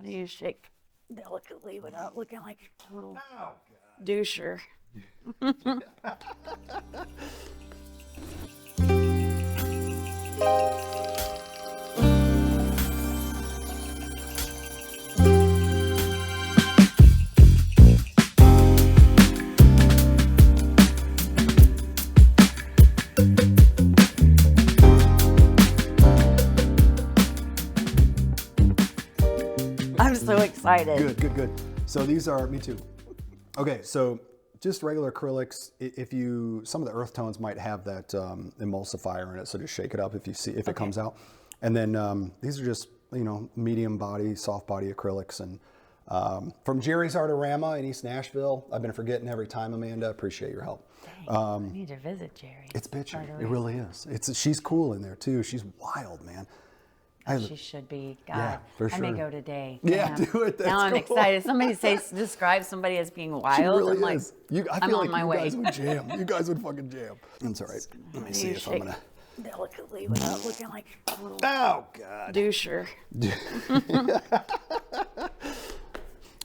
How do you shake delicately without looking like a total doucher? I'm so excited. Good. So these are, me too. Okay, so just regular acrylics. Some of the earth tones might have that emulsifier in it, so just shake it up if it comes out. And then these are just, medium body, soft body acrylics. And from Jerry's Artorama in East Nashville. I've been forgetting every time, Amanda. Appreciate your help. I need to visit Jerry. It's bitchin'. It really is. She's cool in there too. She's wild, man. She should be. God, yeah, for sure. I may go today. Yeah, do it. That's now I'm cool. excited. Somebody describe somebody as being wild. She really I'm is. I'm on my way. You guys would jam. You guys would fucking jam. That's all right. Let me see if I'm gonna delicately without looking like a little God. doucher.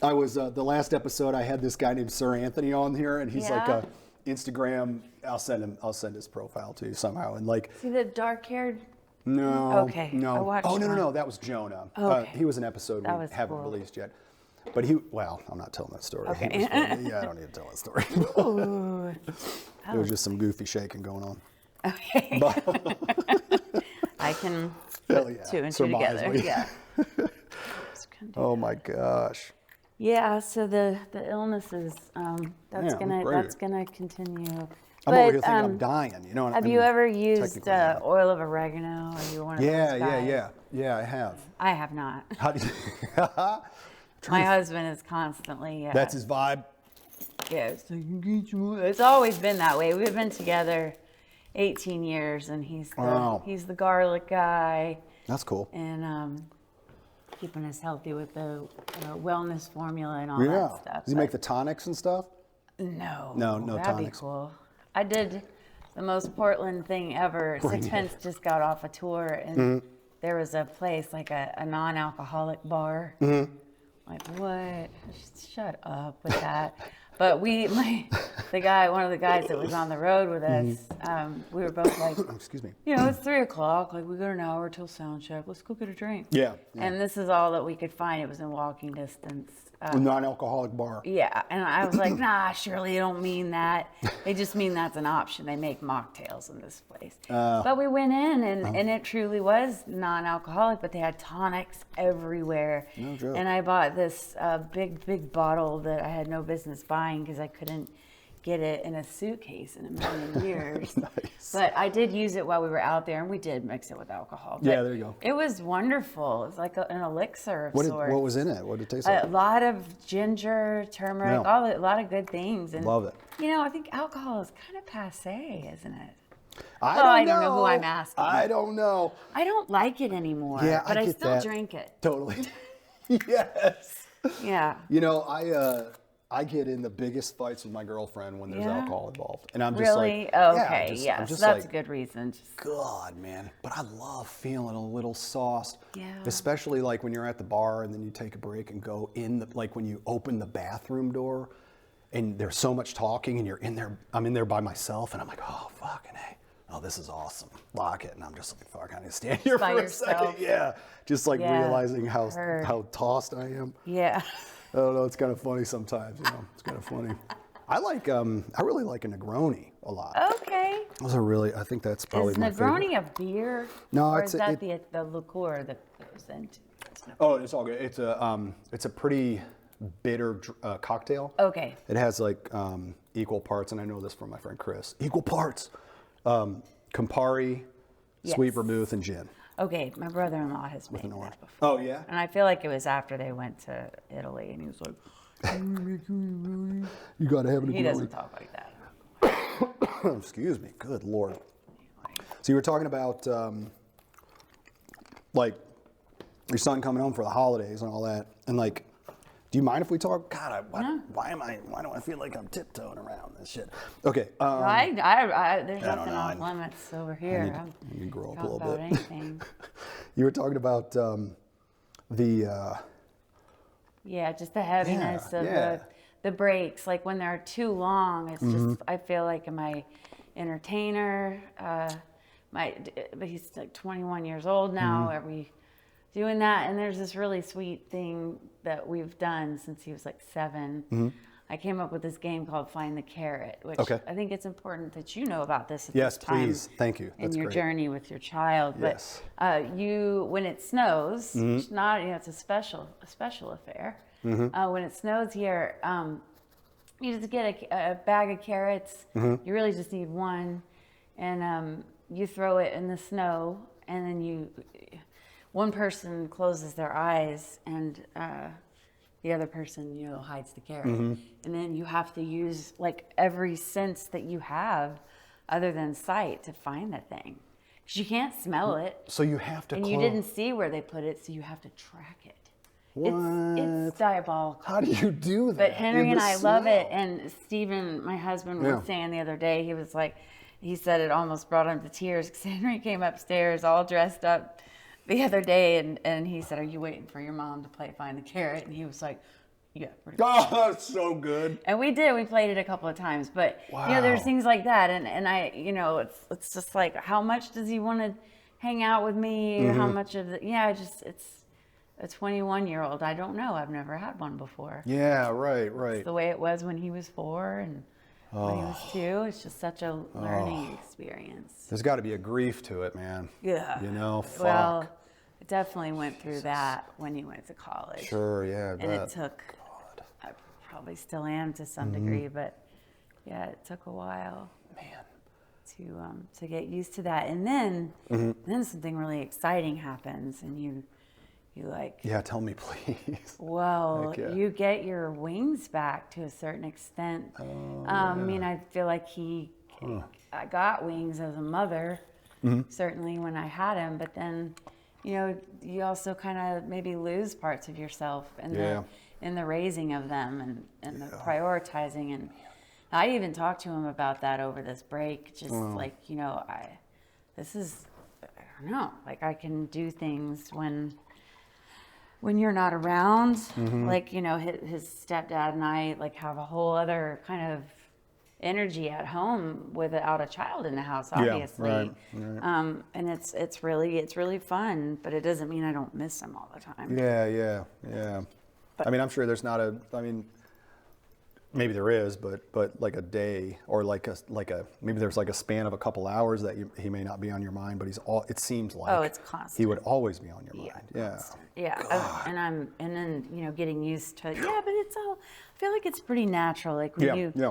I was the last episode. I had this guy named Sir Anthony on here, and he's like a Instagram. I'll send his profile to you somehow, and like. See the dark-haired. No. Okay. No. No. That was Jonah. Okay. He was an episode we haven't released yet. But I'm not telling that story. Okay. I don't need to tell that story. There was just some goofy shaking going on. Okay. I can put two and two together. Yeah. Oh my gosh. Yeah. So the illnesses, that's gonna continue. I'm over here thinking I'm dying. Have you ever used oil of oregano? Are you one of those guys? Yeah, I have. I have not. How do you? My husband is constantly. That's his vibe. Yeah, it's always been that way. We've been together 18 years, and he's the garlic guy. That's cool. And keeping us healthy with the wellness formula and all that stuff. Does he make the tonics and stuff? No tonics. That'd be cool. I did the most Portland thing ever. Sixpence just got off a tour, and there was a place, like a non-alcoholic bar. Like, what? Shut up with that. But one of the guys that was on the road with us, we were both like, excuse me. It's 3:00. Like, we got an hour till sound check. Let's go get a drink. Yeah. And this is all that we could find. It was in walking distance. Non-alcoholic bar. Yeah, and I was like, nah, surely you don't mean that. They just mean that's an option. They make mocktails in this place. But we went in, and it truly was non-alcoholic, but they had tonics everywhere. No joke. And I bought this big bottle that I had no business buying because I couldn't get it in a suitcase in a million years. Nice. But I did use it while we were out there, and we did mix it with alcohol. But yeah, there you go. It was wonderful. It was like an elixir of sorts. What was in it? What did it taste like? A lot of ginger, turmeric, a lot of good things. And, love it. I think alcohol is kind of passé, isn't it? I don't know who I'm asking. I don't know. I don't like it anymore. Yeah, but I get still that. drink it. Totally. Yes. Yeah. I get in the biggest fights with my girlfriend when there's alcohol involved, and I'm just really like, okay, yeah. So that's a good reason. God, man, but I love feeling a little sauced. Yeah. Especially like when you're at the bar and then you take a break and go in like when you open the bathroom door, and there's so much talking and you're in there. I'm in there by myself, and I'm like, oh fucking hey. Oh, this is awesome. Lock it. And I'm just like, fuck, I need to stand here for a second. Yeah. Just like realizing how tossed I am. Yeah. I don't know. It's kind of funny sometimes. It's kind of funny. I really like a Negroni a lot. Okay. Those are I think that's probably my favorite. Is Negroni a beer? No, or is that the liqueur that goes into? Oh, it's all good. It's a pretty bitter cocktail. Okay. It has like equal parts, and I know this from my friend Chris. Equal parts. Campari, sweet vermouth, and gin. Okay, my brother-in-law has made that before. Oh, yeah? And I feel like it was after they went to Italy, and he was like, you gotta have a Negroni. He doesn't talk like that. Excuse me, good Lord. So you were talking about, like, your son coming home for the holidays and all that, and like, do you mind if we talk? God, why do I feel like I'm tiptoeing around this shit? Okay. There's nothing off limits over here. I need to grow up a little bit. Anything. You were talking about the Yeah, just the heaviness of yeah. the breaks. Like when they're too long, it's just, I feel like my entertainer, but he's like 21 years old now. Are we doing that? And there's this really sweet thing that we've done since he was like 7. I came up with this game called Find the Carrot, which I think it's important that you know about this at this time. Yes, please. Thank you. That's in your great. journey with your child. Yes. But when it snows, it's not, it's a special affair. When it snows here, you just get a bag of carrots. You really just need one, and you throw it in the snow, and then one person closes their eyes, and the other person, hides the carrot. And then you have to use like every sense that you have other than sight to find the thing. Because you can't smell it. So you have to And you didn't see where they put it, so you have to track it. What? It's diabolical. How do you do that? But Henry and I love snow? it. And Stephen, my husband, was saying the other day, he said it almost brought him to tears because Henry came upstairs all dressed up the other day, and he said, "Are you waiting for your mom to play Find the Carrot?" And he was like, "Yeah, pretty much." Oh, that's so good. And we did. We played it a couple of times, but there's things like that, and I, it's just like, how much does he want to hang out with me? How much of the? It's a 21-year-old. I don't know. I've never had one before. Yeah, right. It's the way it was when he was 4 and when he was 2. It's just such a learning experience. There's got to be a grief to it, man. Yeah. Fuck. Well, I definitely went through that when he went to college. Sure, yeah, I And bet. it took, I probably still am to some degree, but yeah, it took a while. Man. To get used to that. And then something really exciting happens, and you like, Yeah, tell me, please. well, Heck yeah. you get your wings back to a certain extent. I mean, I feel like I got wings as a mother, certainly when I had him, but then, you also kind of maybe lose parts of yourself in the raising of them and the prioritizing. And I even talked to him about that over this break, just like, I don't know, like I can do things when you're not around, like, his stepdad and I like have a whole other kind of energy at home without a child in the house, obviously. Yeah, right. And it's really fun, but it doesn't mean I don't miss him all the time. Yeah. But, I mean, I'm sure there's not maybe there is, but like a day or like a maybe there's like a span of a couple hours that he may not be on your mind, but it seems like it's constant. He would always be on your mind. Yeah. And then getting used to but it's all, I feel like it's pretty natural, like when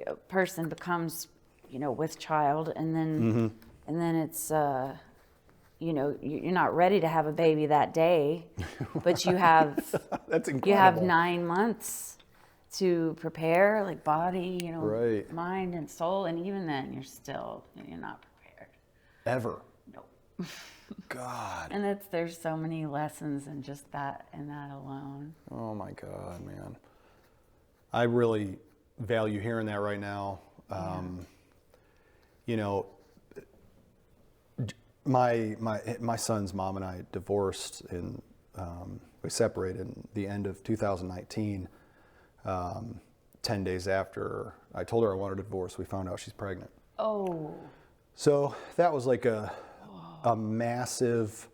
a person becomes with child, and then it's you're not ready to have a baby that day, but you have that's incredible. You have 9 months to prepare, like body, right. mind and soul, and even then you're not prepared. Ever. Nope. God. And there's so many lessons in just that alone. Oh my God, man. I really value hearing that right now. My son's mom and I divorced we separated in the end of 2019. 10 days after I told her I wanted a divorce, we found out she's pregnant. Oh. So that was like a massive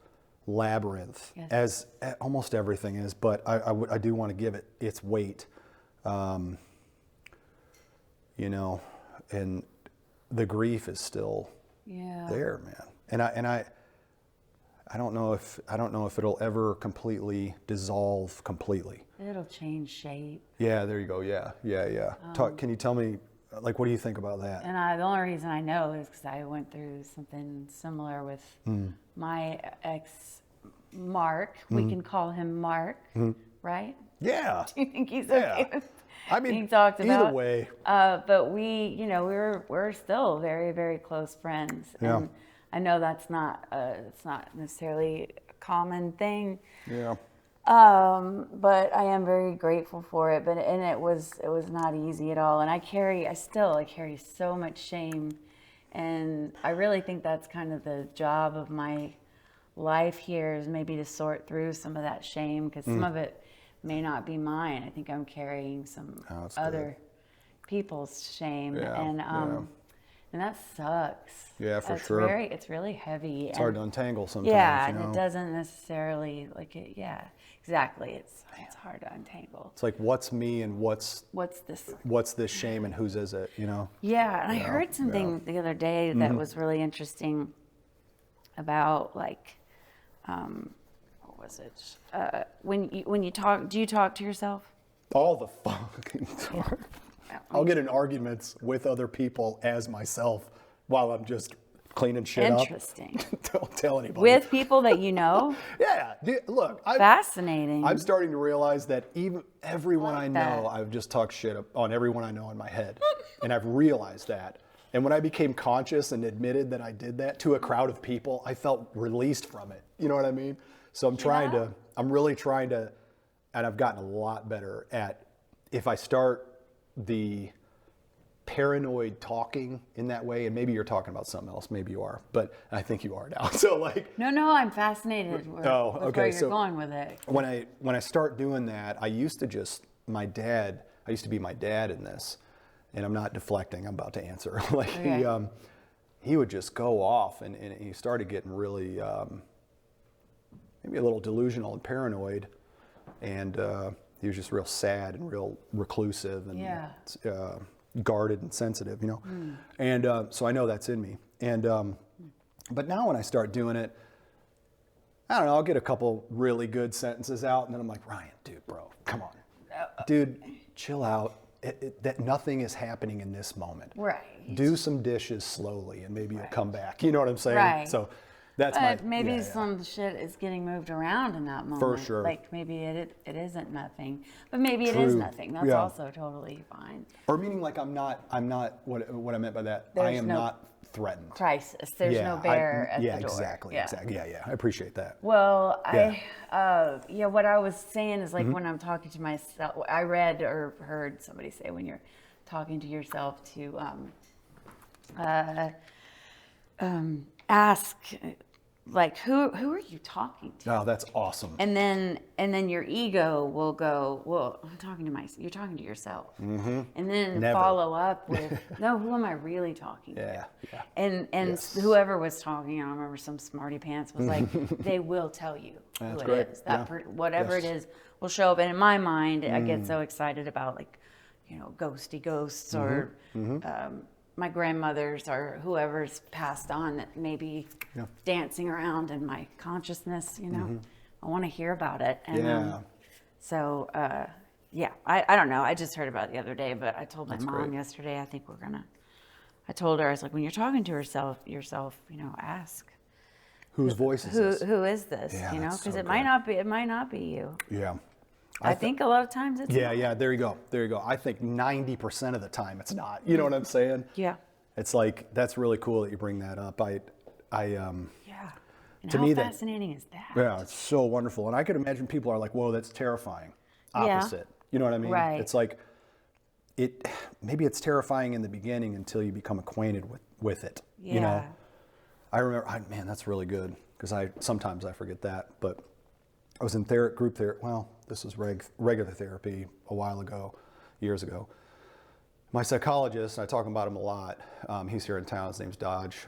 labyrinth, as almost everything is, but I do want to give it its weight, and the grief is still there, man. And I don't know if it'll ever completely dissolve completely. It'll change shape. Yeah, there you go. Yeah. Can you tell me, like, what do you think about that? And the only reason I know is because I went through something similar with my ex, Mark. We can call him Mark, right? Yeah. Do you think he's okay with I mean, being talked about? either way. But we're still very, very close friends. Yeah. And I know that's not it's not necessarily a common thing. Yeah. But I am very grateful for it. And it was not easy at all. And I still carry so much shame. And I really think that's kind of the job of my life here, is maybe to sort through some of that shame, because some of it may not be mine. I think I'm carrying some that's other people's shame, Yeah, and that sucks. Yeah, for It's sure. It's really heavy. It's hard to untangle sometimes. Yeah, you know? and it doesn't necessarily Yeah, exactly. It's hard to untangle. It's like, what's me and what's this shame and whose is it? You know? Yeah, and I heard something the other day that was really interesting about like, what was it? When you talk, do you talk to yourself? All the fucking time. I'll get in arguments with other people as myself while I'm just cleaning shit up. Interesting. Don't tell anybody. With people that you know? Yeah. Dude, look. Fascinating. I'm starting to realize that everyone Like I that. know, I've just talked shit on everyone I know in my head. And I've realized that. And when I became conscious and admitted that I did that to a crowd of people, I felt released from it. You know what I mean? So I'm really trying to, and I've gotten a lot better at, if I start the paranoid talking in that way, and maybe you're talking about something else, maybe you are, but I think you are now. So like, No, I'm fascinated with where you're going with it. When I start doing that, I used to be my dad in this, and I'm not deflecting, I'm about to answer. Like he would just go off, and he started getting really maybe a little delusional and paranoid, and he was just real sad and real reclusive and guarded and sensitive, you know. And so I know that's in me. And but now when I start doing it, I don't know, I'll get a couple really good sentences out, and then I'm like, Ryan, dude, bro, come on. Dude, chill out. That nothing is happening in this moment. Right. Do some dishes slowly, and maybe you'll come back. You know what I'm saying? Right. So that's maybe some shit is getting moved around in that moment. For sure. Like maybe it isn't nothing, but maybe it is nothing. That's also totally fine. Or meaning like I'm not. What I meant by that, I am not threatened. Crisis. There's no bear at the door. Exactly. Yeah, I appreciate that. Well, what I was saying is like when I'm talking to myself, I read or heard somebody say when you're talking to yourself to ask, like, who are you talking to? Oh, that's awesome. And then your ego will go, well, I'm talking to myself. You're talking to yourself. And then follow up with, no, who am I really talking to? Yeah. And whoever was talking, I don't remember, some smarty pants was like, they will tell you who That's it great. is. Whatever it is will show up. And in my mind, I get so excited about, like, you know, ghosty ghosts or my grandmother's or whoever's passed on that may be dancing around in my consciousness, you know. I want to hear about it. And I don't know. I just heard about it the other day, but I told my mom yesterday, I told her, I was like, when you're talking to yourself, you know, ask. Whose voice is this? Who is this? Yeah, you know, that's because so it might not be you. Yeah. I think a lot of times it's not. There you go. I think 90% of the time it's not. You know what I'm saying? Yeah. It's like, that's really cool that you bring that up. And to how me, fascinating is that? Yeah, it's so wonderful. And I could imagine people are like, whoa, that's terrifying. Opposite. You know what I mean? Right. It's like, maybe it's terrifying in the beginning until you become acquainted with it. Yeah. You know? I remember, man, that's really good. Because sometimes I forget that. But I was in group therapy. Well, this was regular therapy a while ago, years ago. My psychologist, I talk about him a lot. He's here in town. His name's Dodge.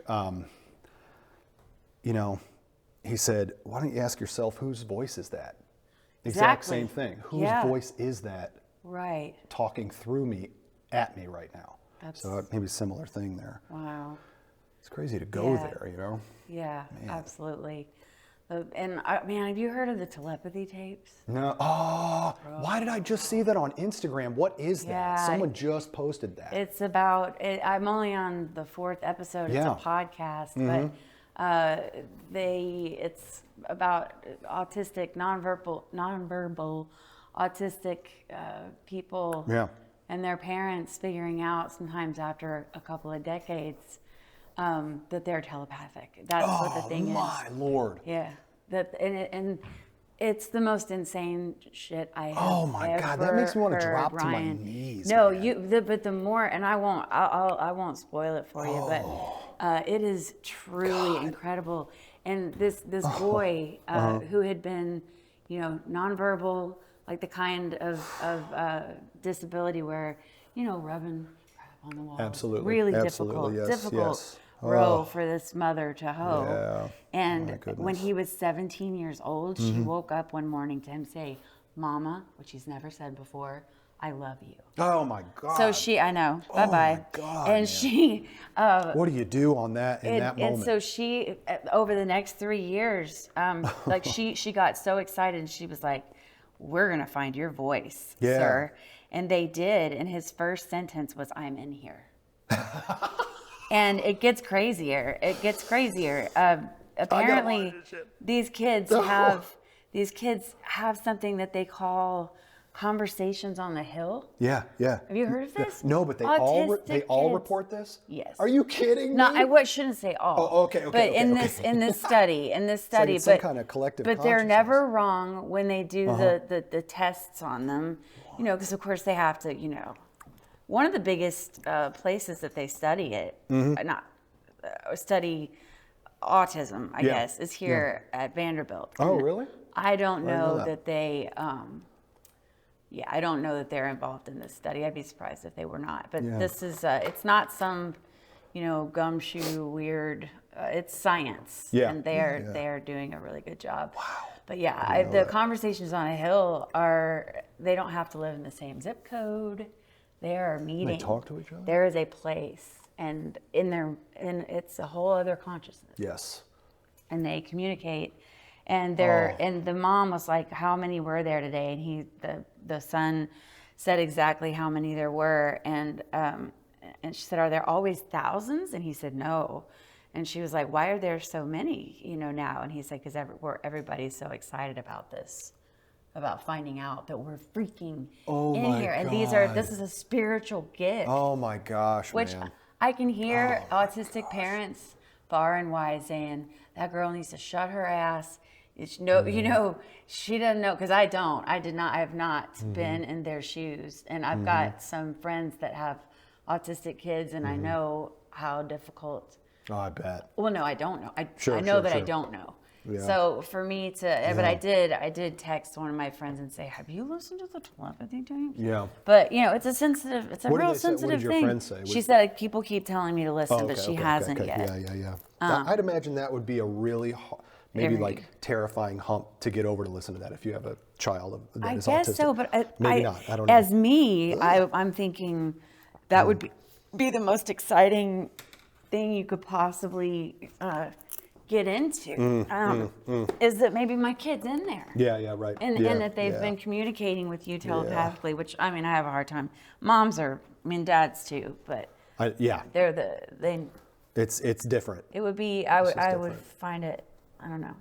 You know, he said, why don't you ask yourself, whose voice is that? Exact same thing. Whose voice is that? Right. Talking through me, at me right now. So maybe a similar thing there. Wow. It's crazy to go there, you know? Yeah, absolutely. And have you heard of the telepathy tapes? No. Oh, why did I just see that on Instagram? What is that? Someone just posted that. It's about, I'm only on the 4th episode. It's a podcast, but it's about autistic, nonverbal autistic people and their parents figuring out sometimes after a couple of decades that they're telepathic. That's what the thing is. Oh my Lord. Yeah. And it's the most insane shit I have Oh my God, that makes me want to drop to my knees. No, but the more, and I won't spoil it for you, but it is truly incredible. And this boy who had been, you know, nonverbal, like the kind of disability where, rubbing on the wall. Absolutely. Really Absolutely. difficult Yes. row for this mother to hoe. Yeah. And My goodness. when he was 17 years old, she woke up one morning to him say, Mama, which he's never said before, I love you. Oh my God. So I know, bye-bye. My God, and man. she... what do you do on that in that moment? And so she, over the next 3 years, like she got so excited and she was like, we're going to find your voice, sir. And they did. And his first sentence was, I'm in here. And it gets crazier. Apparently, these kids have something that they call conversations on the hill. Yeah. Have you heard of this? No, but they all report this? Yes. Are you kidding me? No, I shouldn't say all. Oh, okay. But in this study, it's some kind of collective but they're consciousness. never wrong when they do the tests on them, because of course they have to, one of the biggest places that they study it, study autism, I guess, is here at Vanderbilt. Oh, And really? I don't know that they. I don't know that they're involved in this study. I'd be surprised if they were not. But this is, it's not some, gumshoe weird, it's science. Yeah. And they're doing a really good job. Wow. But the conversations on a hill they don't have to live in the same zip code. They are meeting. They talk to each other? There is a place, and it's a whole other consciousness. Yes. And they communicate. And and the mom was like, how many were there today? And the son said exactly how many there were. And she said, are there always thousands? And he said, no. And she was like, why are there so many, now? And he said, because everybody's so excited about this, about finding out that we're freaking in here. And this is a spiritual gift. Oh my gosh, which man. I can hear autistic parents far and wide saying, that girl needs to shut her ass. She doesn't know, because I don't. I have not been in their shoes. And I've got some friends that have autistic kids, and I know how difficult. Oh, I bet. Well, no, I don't know. I know sure. I don't know. Yeah. So for me but I did text one of my friends and say, have you listened to the telepathy tapes? Yeah. But, it's a real sensitive what did your thing. friend say? She said, people keep telling me to listen, but she hasn't yet. Yeah. I'd imagine that would be a really maybe terrifying hump to get over to listen to that if you have a child that is autistic. I guess so, but maybe not. I don't know. As me, I'm thinking that would be the most exciting thing you could possibly get into. Is that maybe my kid's in there? Yeah, right. And that they've been communicating with you telepathically, which I have a hard time. Dads too, but it's different. It would be. I would find it. I don't know.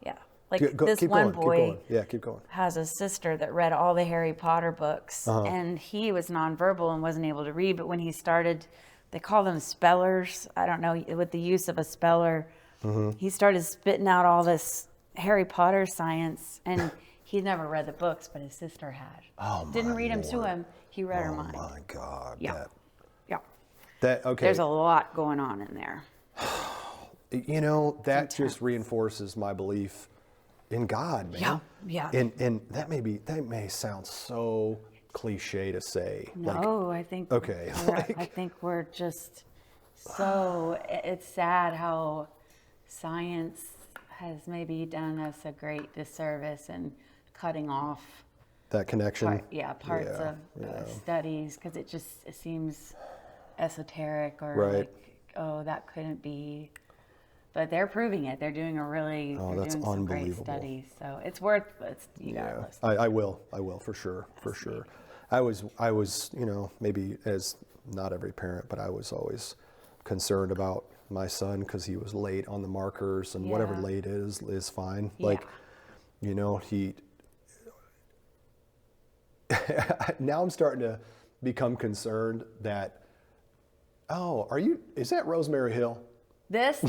Yeah. Like this one boy keep going. has a sister that read all the Harry Potter books, and he was nonverbal and wasn't able to read. But when he started, they call them spellers. I don't know, with the use of a speller, he started spitting out all this Harry Potter science, and he'd never read the books, but his sister had. Oh, my Didn't read them Lord. to him. He read her mind. Oh my God. Yeah. Okay. There's a lot going on in there. That just reinforces my belief in God, man. Yeah. And that may sound so cliche to say. No, I think. Okay. I think we're just so. It's sad how science has maybe done us a great disservice in cutting off that connection. Parts of studies, because it seems esoteric or right. That couldn't be. But they're proving it. They're doing that's doing some great studies. So it's worth you gotta listen. I will for sure. I was maybe as not every parent, but I was always concerned about my son because he was late on the markers, and whatever late is fine. Yeah. He now I'm starting to become concerned that is that Rosemary Hill? This?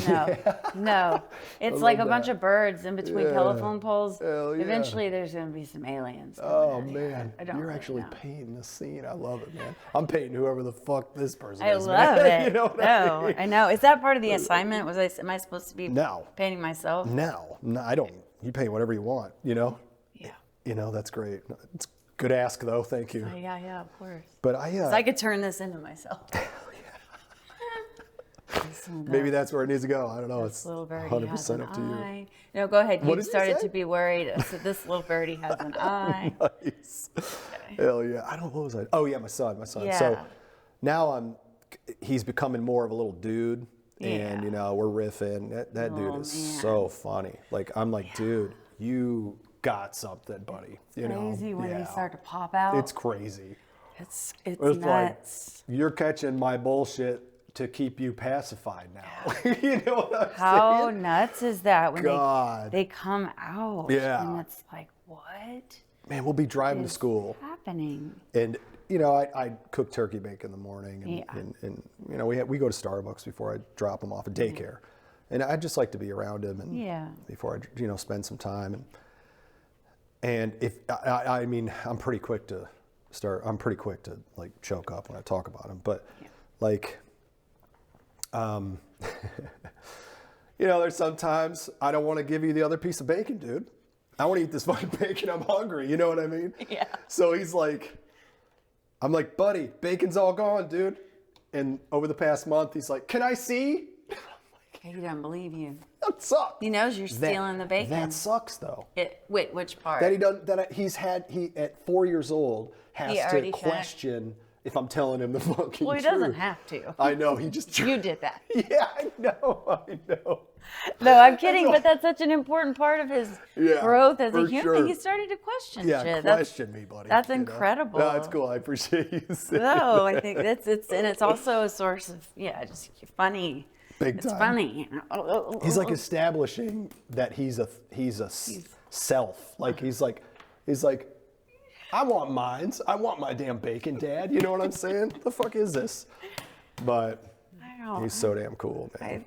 No. It's like a bunch of birds in between telephone poles. Hell yeah. Eventually there's going to be some aliens. Oh, man. You're really actually painting the scene. I love it, man. I'm painting whoever the fuck this person is. I love it. You know what I mean? I know. Is that part of the assignment? Am I supposed to be No. painting myself? No, I don't. You paint whatever you want, Yeah. You know, that's great. It's good ask though. Thank you. Yeah, of course. But So I could turn this into myself. Maybe that's where it needs to go. I don't know. It's little birdie 100% has an up to you. eye. No, go ahead. What You did you started say? to be worried. So this little birdie has an eye. Nice. Hell yeah. I don't know, what was I? Oh yeah, my son. Yeah. So now he's becoming more of a little dude. And, you know, we're riffing. That dude is so funny. Like, I'm like, dude, you got something, buddy. You know? Crazy when they start to pop out. It's crazy. It's Like, nuts. you're catching my bullshit to keep you pacified now. You know what I'm How saying? nuts is that when God. they come out? Yeah. And it's like, what Man, we'll be driving to is school. happening? And, you know, I cook turkey bacon in the morning. And you know, we go to Starbucks before I drop him off at daycare. And I just like to be around him and before I, you know, spend some time. And if, I mean, I'm pretty quick to like choke up when I talk about him. But like, you know, there's sometimes I don't want to give you the other piece of bacon, dude. I want to eat this fucking bacon. I'm hungry. You know what I mean? Yeah. So he's like, I'm like, buddy, bacon's all gone, dude. And over the past month, he's like, can I see? He doesn't believe you. That sucks. He knows you're stealing the bacon. That sucks, though. Wait, which part? That he doesn't. That he at 4 years old has to question if I'm telling him the fucking truth. Well, he doesn't have to. I know. He just. You did that. Yeah, I know. No, I'm kidding, but that's such an important part of his growth as a human. Sure. He started to question Yeah, shit. question me, buddy. That's You incredible. know? No, it's cool. I appreciate you saying No, that. I think it's also a source of just funny. Big It's time. funny. He's like establishing that he's a self. Like he's like, I want mines. I want my damn bacon, Dad. You know what I'm saying? What the fuck is this? But he's so damn cool, man.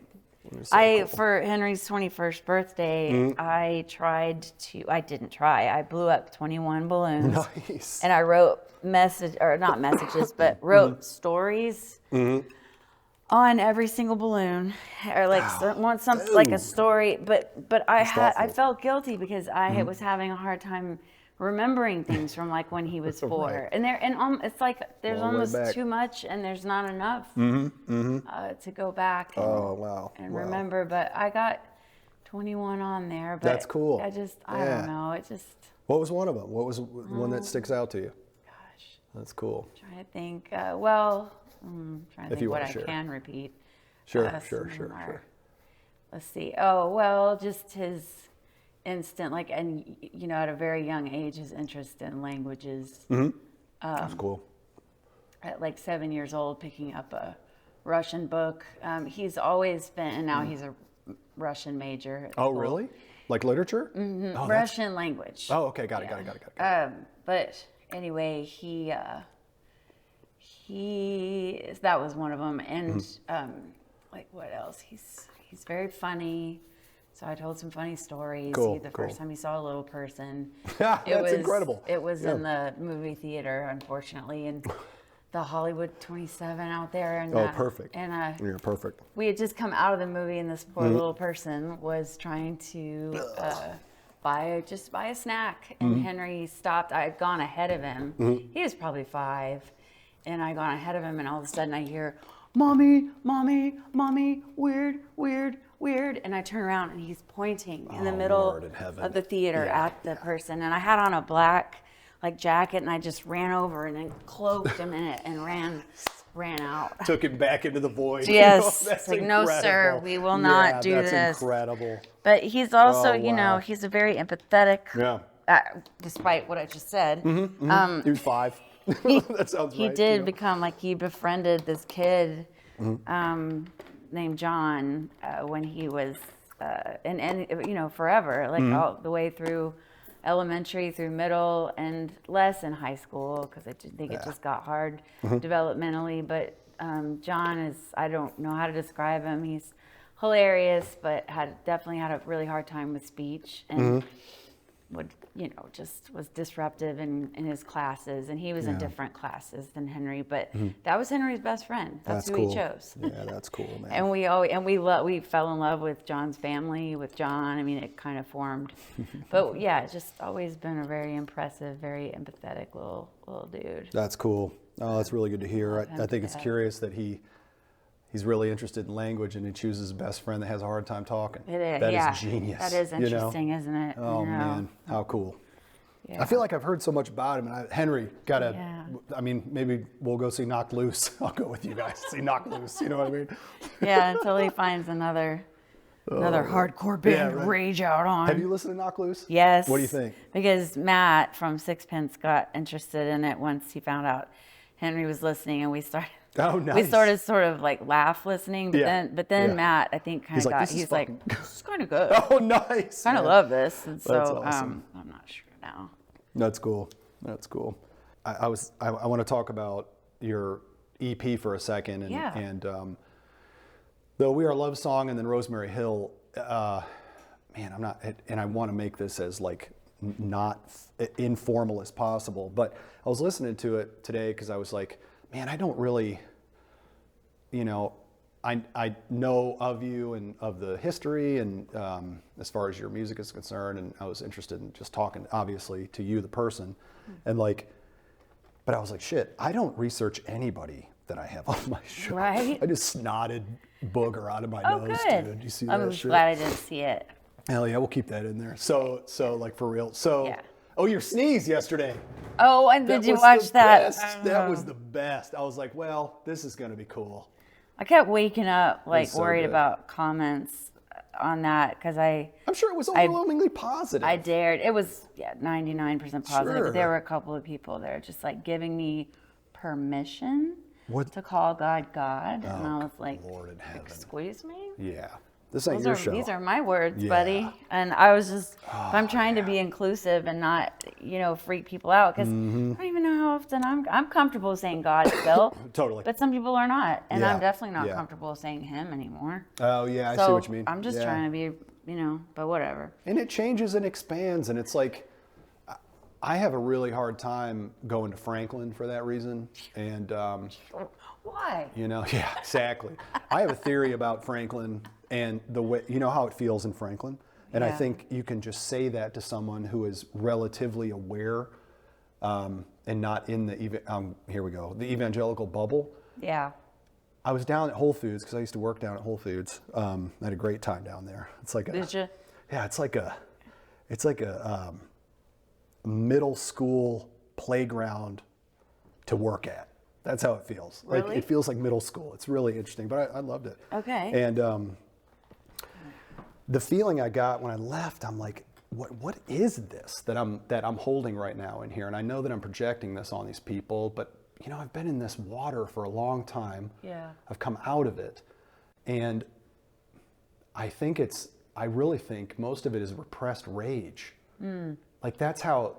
For Henry's 21st birthday, I didn't try. I blew up 21 balloons. Nice. And I wrote not messages, but wrote stories on every single balloon, or like like a story. But I felt guilty because I was having a hard time remembering things from like when he was 4. Right. And it's like there's almost too much and there's not enough to go back and remember. But I got 21 on there. But that's cool. I don't know. It just. What was one of them? What was one that sticks out to you? Gosh. That's cool. I'm trying to think. Trying to think what I can repeat. Sure. Let's see. Oh, well, just his instant, like, and you know, at a very young age, his interest in languages. That's cool. At like 7 years old, picking up a Russian book. He's always been, and now he's a Russian major. At Oh, school. really? Like literature? Mm-hmm. Oh, Russian language. Oh, okay. Got it. But anyway, that was one of them. And like what else? He's very funny. So I told some funny stories. Cool, The first time he saw a little person. That's incredible. It was in the movie theater, unfortunately, and the Hollywood 27 out there. And, perfect. And you're perfect. we had just come out of the movie, and this poor little person was trying to buy a snack. And Henry stopped. I had gone ahead of him. He was probably 5. And I gone ahead of him, and all of a sudden I hear, "Mommy, mommy, mommy, weird, weird, weird." And I turn around, and he's pointing in the middle of the theater at the person. And I had on a black jacket, and I just ran over and then cloaked him in it and ran out. Took him back into the void. Yes. That's like, incredible. no, sir, we will not do that's this. That's incredible. But he's also, he's a very empathetic. Yeah. Despite what I just said. He was 5. That sounds right. He did become he befriended this kid named John when he was and forever, all the way through elementary, through middle, and less in high school because I think it just got hard developmentally. But John I don't know how to describe him. He's hilarious, but definitely had a really hard time with speech. And would, just was disruptive in his classes, and he was in different classes than Henry, but that was Henry's best friend. That's who cool. he chose. Yeah, that's cool, man. And we fell in love with John's family, with John. I mean, it kind of formed. But yeah, just always been a very impressive, very empathetic little dude. That's cool. Oh, that's really good to hear. I think it's curious that he's really interested in language, and he chooses a best friend that has a hard time talking. It is. That is genius. That is interesting, isn't it? Oh man, how cool. Yeah. I feel like I've heard so much about him, and Henry I mean, maybe we'll go see Knocked Loose. I'll go with you guys, see Knocked Loose, you know what I mean? Yeah, until he finds another hardcore band rage out on. Have you listened to Knocked Loose? Yes. What do you think? Because Matt from Sixpence got interested in it once he found out Henry was listening, and we started. Oh, nice. We started sort of like laugh listening, but then Matt, I think, kind of he's like, this is kind of good. Oh, nice. Kind of love this, and so That's awesome. I'm not sure now. That's cool. That's cool. I want to talk about your EP for a second, and though We Are Love Song and then Rosemary Hill, man, I'm not, and I want to make this as like not informal as possible, but I was listening to it today because I was like, man, I don't really, I know of you and of the history and as far as your music is concerned, and I was interested in just talking, obviously, to you, the person, and but I was like, shit, I don't research anybody that I have on my show. Right. I just snotted booger out of my nose, good. dude. You see I'm that shit? glad I didn't see it. Hell yeah, we'll keep that in there. So like for real. So, Yeah. Oh, your sneeze yesterday. Oh, and did you was watch the that? best. That was the best. I was like, well, this is going to be cool. I kept waking up like so worried good. about comments on that because I'm sure it was overwhelmingly positive. I dared. It was 99% positive. Sure. But there were a couple of people there just like giving me permission What? to call God, and I was like, Lord in heaven. excuse me? Yeah. This ain't your show. These are my words, Yeah. buddy. And I was just, if I'm trying to be inclusive and not, freak people out, because I don't even know how often I'm comfortable saying God still. Totally. But some people are not. And Yeah. I'm definitely not Yeah. comfortable saying him anymore. Oh, yeah, I So see what you mean. I'm just Yeah. trying to be, but whatever. And it changes and expands, and it's like, I have a really hard time going to Franklin for that reason. And, Why? yeah, exactly. I have a theory about Franklin and the way, how it feels in Franklin. And I Yeah. think you can just say that to someone who is relatively aware and not in the, here we go, the evangelical bubble. Yeah. I was down at Whole Foods because I used to work down at Whole Foods. I had a great time down there. It's like Did you? Yeah, it's like a middle school playground to work at. That's how it feels. Really? Like it feels like middle school. It's really interesting, but I loved it. Okay. And the feeling I got when I left, I'm like, what is this that I'm holding right now in here? And I know that I'm projecting this on these people, but I've been in this water for a long time. Yeah. I've come out of it, and I really think most of it is repressed rage. Like that's how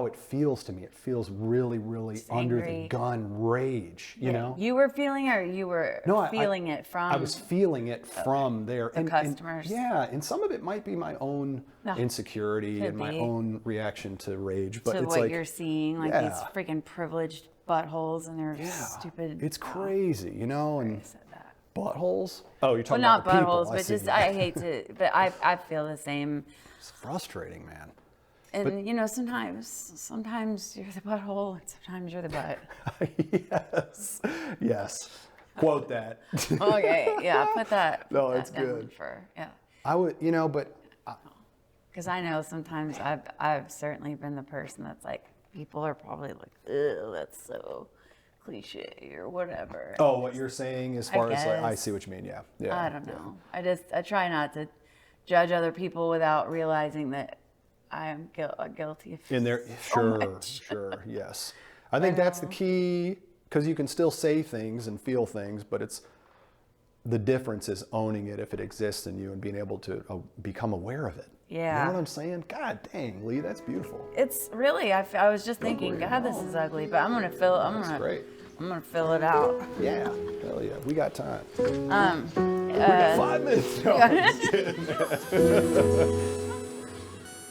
it feels to me. It feels really, really Just under angry. the gun rage, you know? You were feeling, or you were feeling it from? I was feeling it from there. The customers. And some of it might be my own insecurity Could and my be. own reaction to rage. But to it's what like, you're seeing, like yeah. these freaking privileged buttholes and their stupid. It's crazy, and I said that. buttholes. Oh, you're Well, talking not about the people. buttholes, but see. just I hate to. But I feel the same. It's frustrating, man. And sometimes you're the butthole, and sometimes you're the butt. Yes. Quote that. Okay, yeah, put that. No, put that it's down good. Yeah. I would, but Because I know sometimes I've certainly been the person that's like, people are probably like, ugh, that's so cliche or whatever. oh, what you're saying as far as like, I guess. see what you mean. Yeah. I don't know. I try not to judge other people without realizing that I am guilty of In there, so much. sure, yes. I think that's the key, because you can still say things and feel things, but the difference is owning it if it exists in you and being able to become aware of it. Yeah. You know what I'm saying? God dang, Leigh, that's beautiful. It's really, I was just thinking, God, this is ugly, but I'm gonna Great. fill it out. Yeah, hell yeah, we got time. We We got 5 minutes. No, I'm just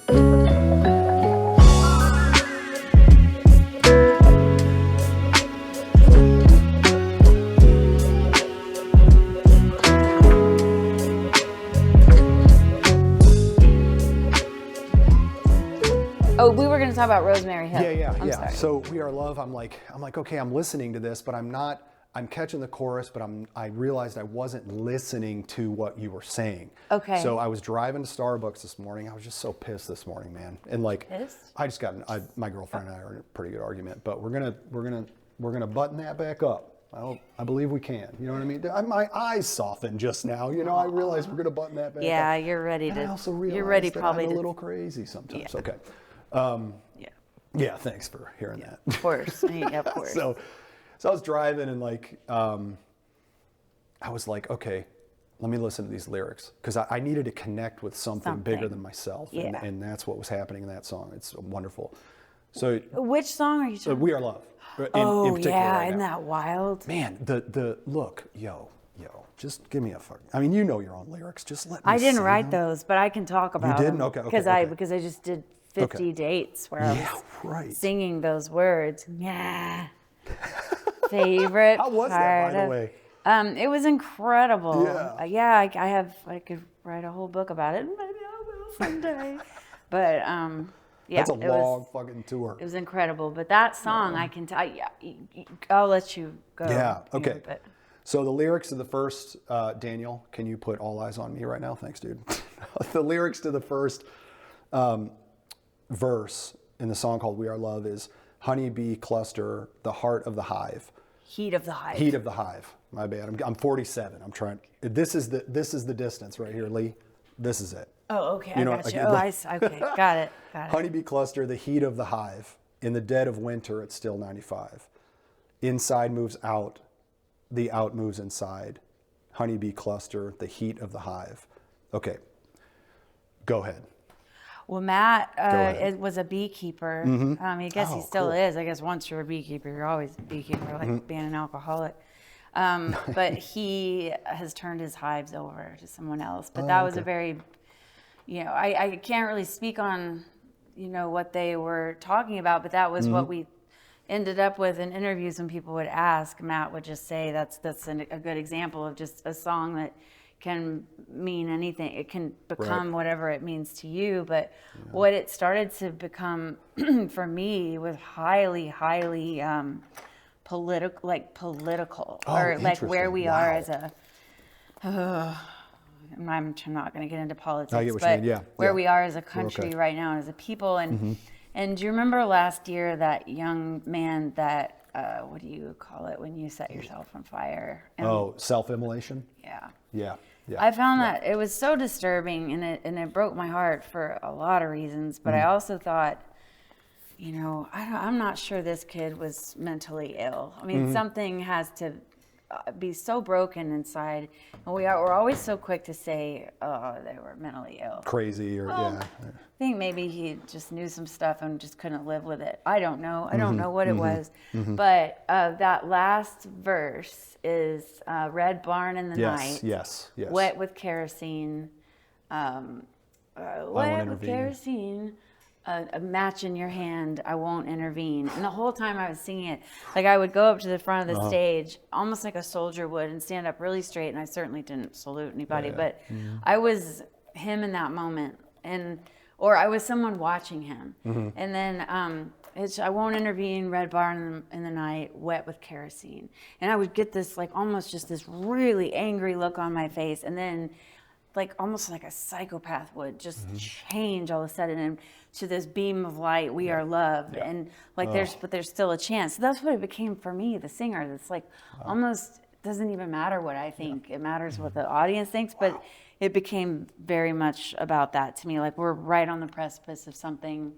kidding. about Rosemary Hill. I'm yeah. sorry. So We Are Love, I'm like, okay, I'm listening to this, but I'm catching the chorus, but I realized I wasn't listening to what you were saying. Okay. So I was driving to Starbucks this morning. I was just so pissed this morning, man. And like, Pissed? I just got, my girlfriend and I are in a pretty good argument, but we're gonna button that back up. I believe we can. You know what I mean? My eyes softened just now. You know, I realized we're gonna button that back up. Yeah, you're ready And to. I also realized You're ready that probably I'm to. a little crazy sometimes. Yeah. Okay. Yeah. Yeah, thanks for hearing that. Of course. Yeah, of course. So I was driving and like, I was like, okay, let me listen to these lyrics because I needed to connect with something bigger than myself. Yeah. And that's what was happening in that song. It's wonderful. So Which song are you talking about? We Are Love. In particular yeah, right isn't now. that wild? Man, the look, yo, just give me a fuck. I mean, you know your own lyrics. Just let me I didn't sing write them. those, but I can talk about didn't? them. Okay, Because okay. I just did 50 dates where I was right. singing those words. Yeah. Favorite How was that, part by the of- way? It was incredible. Yeah. I could write a whole book about it. Maybe I will someday. But yeah, That's a long fucking tour. It was incredible. But that song, I can tell. Yeah, I'll let you go. Yeah. Okay. Here, but So the lyrics to the first, Daniel, can you put all eyes on me right now? Thanks, dude. The lyrics to the first verse in the song called We Are Love is honeybee cluster, the heart of the hive. Heat of the hive. Heat of the hive. My bad. I'm 47. I'm trying. This is the distance right here, Leigh. This is it. Oh, okay. You know, I got you. like- Okay. Got it. Honeybee cluster, the heat of the hive. In the dead of winter, it's still 95. Inside moves out, the out moves inside. Honeybee cluster, the heat of the hive. Okay, go ahead. Well, Matt ahead. was a beekeeper. I guess he Oh, still cool. is. I guess once you're a beekeeper, you're always a beekeeper, like being an alcoholic. But he has turned his hives over to someone else. But that was a very, I can't really speak on, what they were talking about, but that was what we ended up with in interviews when people would ask. Matt would just say that's a good example of just a song that can mean anything. It can become whatever it means to you. But what it started to become for me was highly, highly political, or like where we are as a. I'm not going to get into politics, I get what but you mean. Yeah, where yeah. we are as a country right now, as a people, and and do you remember last year that young man that what do you call it when you set yourself on fire? And, Self-immolation? yeah. Yeah. I found that it was so disturbing, and it broke my heart for a lot of reasons. But I also thought, I'm not sure this kid was mentally ill. I mean, something has to be so broken inside, and we're always so quick to say, oh, they were mentally ill. Crazy or I think maybe he just knew some stuff and just couldn't live with it. I don't know. I don't know what it was. But that last verse is Red Barn in the night. Yes. Wet with kerosene. Wet with intervene. kerosene. A match in your hand, I won't intervene. And the whole time I was singing it, like I would go up to the front of the stage, almost like a soldier would, and stand up really straight. And I certainly didn't salute anybody, but I was him in that moment, or I was someone watching him. And then it's I won't intervene, Red Barn in the night, wet with kerosene. And I would get this like almost just this really angry look on my face, and then like almost like a psychopath would just change all of a sudden and to this beam of light, we are loved, and like there's still a chance. So that's what it became for me, the singer. It's like almost doesn't even matter what I think. It matters what the audience thinks, but it became very much about that to me. Like we're right on the precipice of something,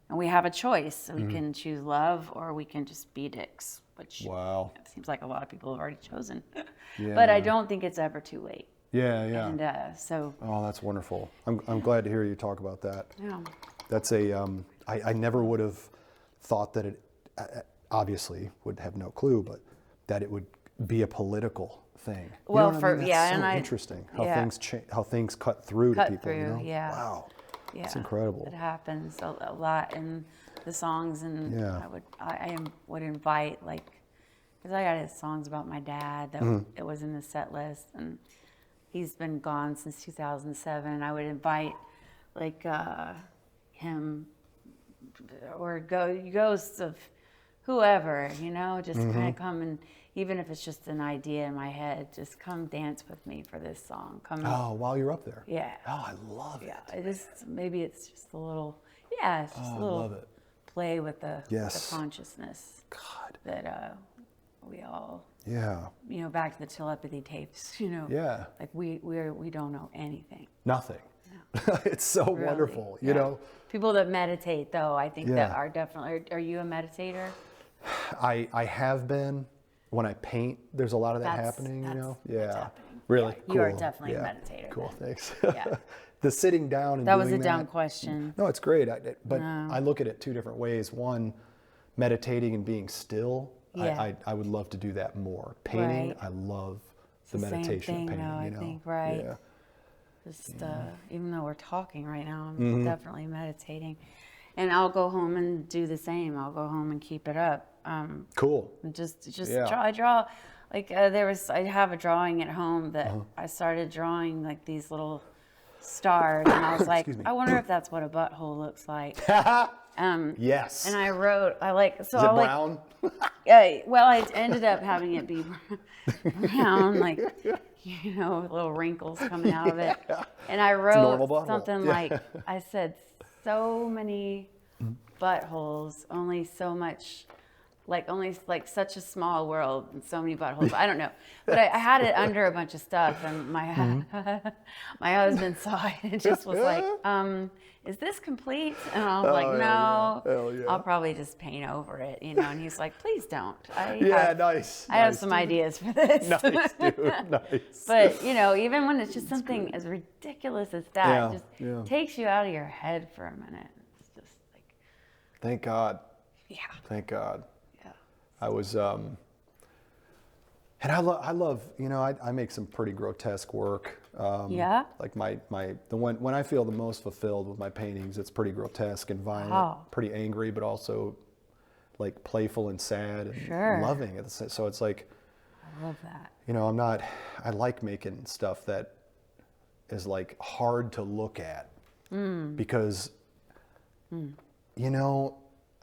and we have a choice. We can choose love, or we can just be dicks, which it seems like a lot of people have already chosen. But I don't think it's ever too late. Yeah. And so. Oh, that's wonderful. I'm glad to hear you talk about that. Yeah. That's I never would have thought that it, obviously would have no clue, but that it would be a political thing. Well, you know what I mean? That's so interesting how things cut through to people. Wow. Yeah. It's incredible. It happens a lot in the songs, and I would invite because I got songs about my dad that it was in the set list, and he's been gone since 2007. I would invite him ghosts of whoever, just Mm-hmm. kind of come and, even if it's just an idea in my head, just come dance with me for this song. Come. Oh, while you're up there. Yeah. Oh, I love it. Yeah. Maybe it's just a little. Yeah, it's just a little I love it. play with the Yes. consciousness. God. That we all. Yeah. Back to the telepathy tapes. Yeah. Like we don't know anything. Nothing. No. It's so Really. wonderful, Yeah. you know. People that meditate, though, I think that Yeah. are definitely. Are you a meditator? I have been. When I paint, there's a lot of that happening, you know. Yeah. Really. Yeah, you are Cool. definitely a Yeah. meditator. Cool. then. Thanks. Yeah. The sitting down and That doing was a dumb question. No, it's great. But I look at it two different ways. One, meditating and being still. Yeah. I would love to do that more. Painting, Right. I love the the same meditation thing, of painting. though, you I know? think, right? Yeah. Just even though we're talking right now, I'm Mm-hmm. definitely meditating, and I'll go home and do the same. I'll go home and keep it up. Cool. And just Yeah. draw. I draw. Like I have a drawing at home that Uh-huh. I started drawing like these little stars, and I was like, Excuse me. I wonder if that's what a butthole looks like. Yes. And I wrote, Is it brown? Well, I ended up having it be brown, like, little wrinkles coming out of it. And I normal wrote butthole. something Yeah. like, I said, so many buttholes, only so much, only such a small world and so many buttholes. I don't know. But I had it under a bunch of stuff, and my my husband saw it and just was like, is this complete? And I was like, hell no, yeah. Hell yeah. I'll probably just paint over it, and he's like, please don't. Nice. I have some ideas for this. Nice, dude. Nice. But, even when it's just something as ridiculous as that, Yeah, it just yeah. takes you out of your head for a minute. It's just like, Thank God. yeah. Thank God. Yeah. I was, and I love, I make some pretty grotesque work. Yeah? Like when I feel the most fulfilled with my paintings, it's pretty grotesque and violent, Wow. pretty angry, but also like playful and sad and Sure. loving. So it's like, I love that. I like making stuff that is like hard to look at because,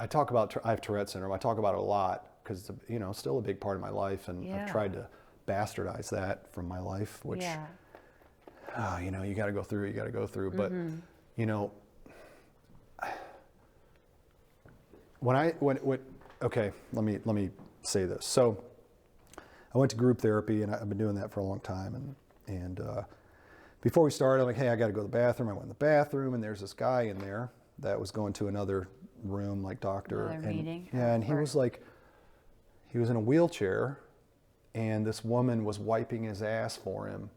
I talk about, I have Tourette syndrome. I talk about it a lot because it's, still a big part of my life, and Yeah. I've tried to bastardize that from my life, which, Yeah. you got to go through, but, okay, let me say this. So I went to group therapy, and I've been doing that for a long time. And before we started, I'm like, hey, I got to go to the bathroom. I went in the bathroom, and there's this guy in there that was going to another room, like doctor. Another meeting? Yeah, and he was like, he was in a wheelchair, and this woman was wiping his ass for him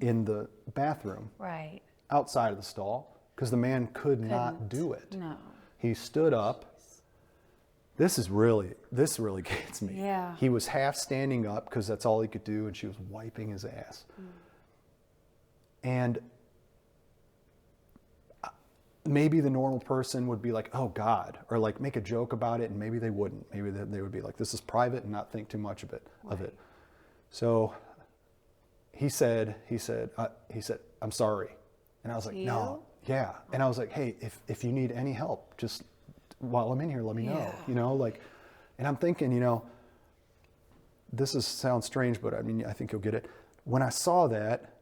in the bathroom Right. outside of the stall because the man could not do it. No. He stood up. This really gets me. Yeah. He was half standing up because that's all he could do, and she was wiping his ass. And maybe the normal person would be like, oh God, or like make a joke about it, and maybe they wouldn't. Maybe they would be like, this is private, and not think too much of it. So he said, I'm sorry. And I was like, no, yeah. And I was like, hey, if you need any help, just while I'm in here, let me know, and I'm thinking, this sounds strange, but I mean, I think you'll get it. When I saw that,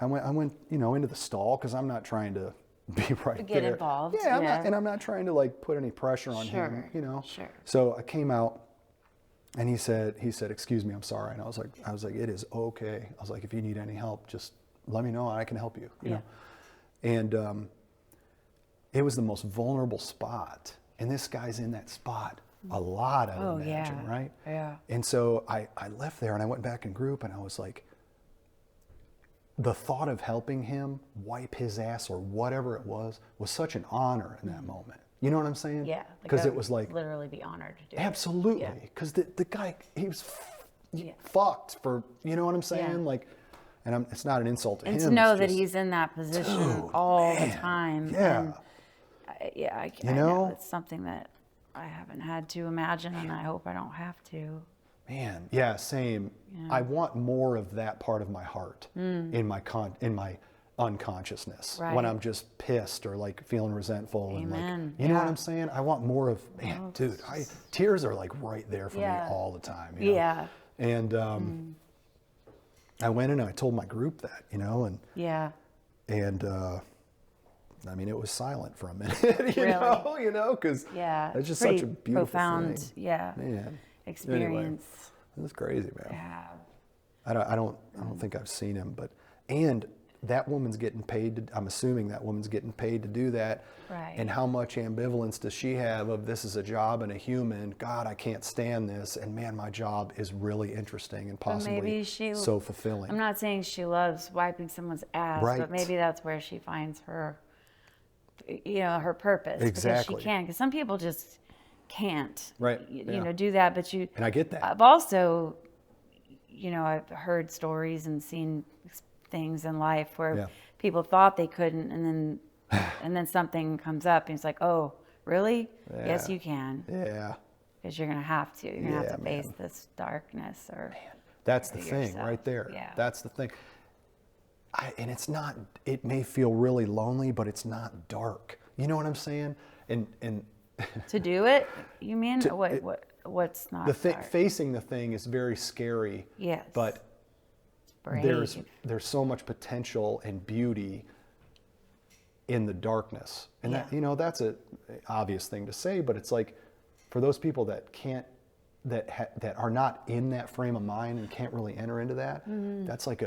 I went, into the stall, cause I'm not trying to be right there. Get involved. Yeah, I'm not trying to like put any pressure on him, Sure. So I came out, and he said, excuse me, I'm sorry. And I was like, it is okay. I was like, if you need any help, just let me know, and I can help you, you know? And it was the most vulnerable spot. And this guy's in that spot a lot, I would imagine, right? Yeah. And so I left there, and I went back in group, and I was like, the thought of helping him wipe his ass or whatever it was such an honor in that moment. You know what I'm saying? Yeah. Because it was like, literally be honored to do absolutely. Because the guy, he was fucked for, you know what I'm saying? Yeah. Like, and it's not an insult to him. And to know it's that just, he's in that position dude, all the man, time. yeah. And I know? know it's something that I haven't had to imagine, and I hope I don't have to. Man, yeah, same. Yeah. I want more of that part of my heart in my unconsciousness, Right. when I'm just pissed or like feeling resentful. Amen. And like, you know what I'm saying? I want more of, man, dude, tears are like right there for me Yeah. all the time. You know? Yeah. And I went in and I told my group that, you know, Yeah. and I mean, it was silent for a minute, you know, because Yeah. it's just Pretty such a beautiful profound, thing. yeah. Man. Experience. Anyway, it was crazy, man. Yeah. I don't think I've seen him, and that woman's getting paid I'm assuming that woman's getting paid to do that. Right. And how much ambivalence does she have of this is a job and a human, God, I can't stand this, and man, my job is really interesting and possibly maybe so fulfilling. I'm not saying she loves wiping someone's ass, Right. but maybe that's where she finds her, her purpose. Exactly. Because she can. Because some people just can't, Right. you Yeah. know, do that. But And I get that. I've also, I've heard stories and seen things in life where people thought they couldn't, and then something comes up, and it's like, oh, really? Yeah. Yes, you can. Yeah. Because you're gonna have to. You're gonna have to Yeah, face this darkness, or That's the thing yourself. right there. Yeah. That's the thing. And it's not, it may feel really lonely, but it's not dark. You know what I'm saying? And to do it. You mean what's not dark? facing the thing is very scary. Yes. But Brave. there's so much potential and beauty in the darkness. And Yeah. that, that's a obvious thing to say, but it's like for those people that can't, that are not in that frame of mind and can't really enter into that, that's like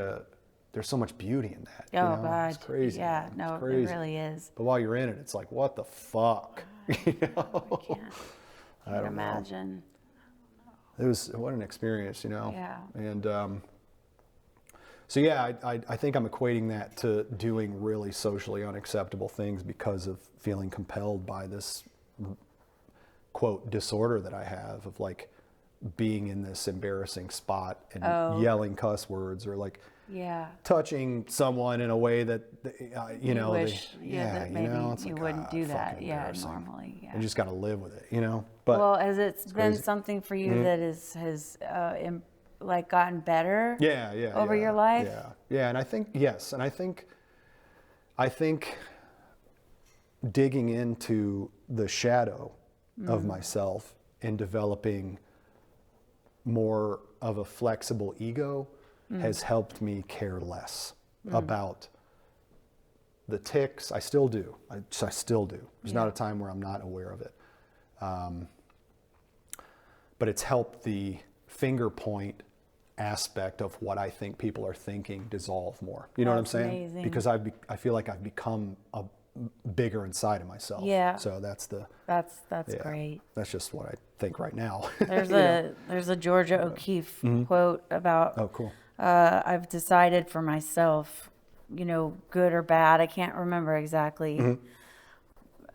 there's so much beauty in that. Oh, God. It's crazy. Yeah, man. no, It's crazy. it really is. But while you're in it, it's like, what the fuck? I can't don't know. imagine. What an experience, Yeah. And so yeah, I think I'm equating that to doing really socially unacceptable things because of feeling compelled by this quote disorder that I have of like being in this embarrassing spot and yelling cuss words or like touching someone in a way that Wish, that maybe it's you like, wouldn't do that. fucking Yeah, embarrassing. normally. Yeah. You just got to live with it, But Well, has it been crazy. something for you that has like gotten better? Over your life? Yeah, and I think yes, and I think digging into the shadow of myself and developing more of a flexible ego has helped me care less about the tics. I still do. I still do. There's not a time where I'm not aware of it. But it's helped the finger point aspect of what I think people are thinking dissolve more. You know what I'm That's saying? amazing. Because I feel like I've become bigger inside of myself. Yeah. So that's great. That's just what I think right now. There's a Georgia O'Keeffe quote about. Oh, cool. I've decided for myself, good or bad. I can't remember exactly,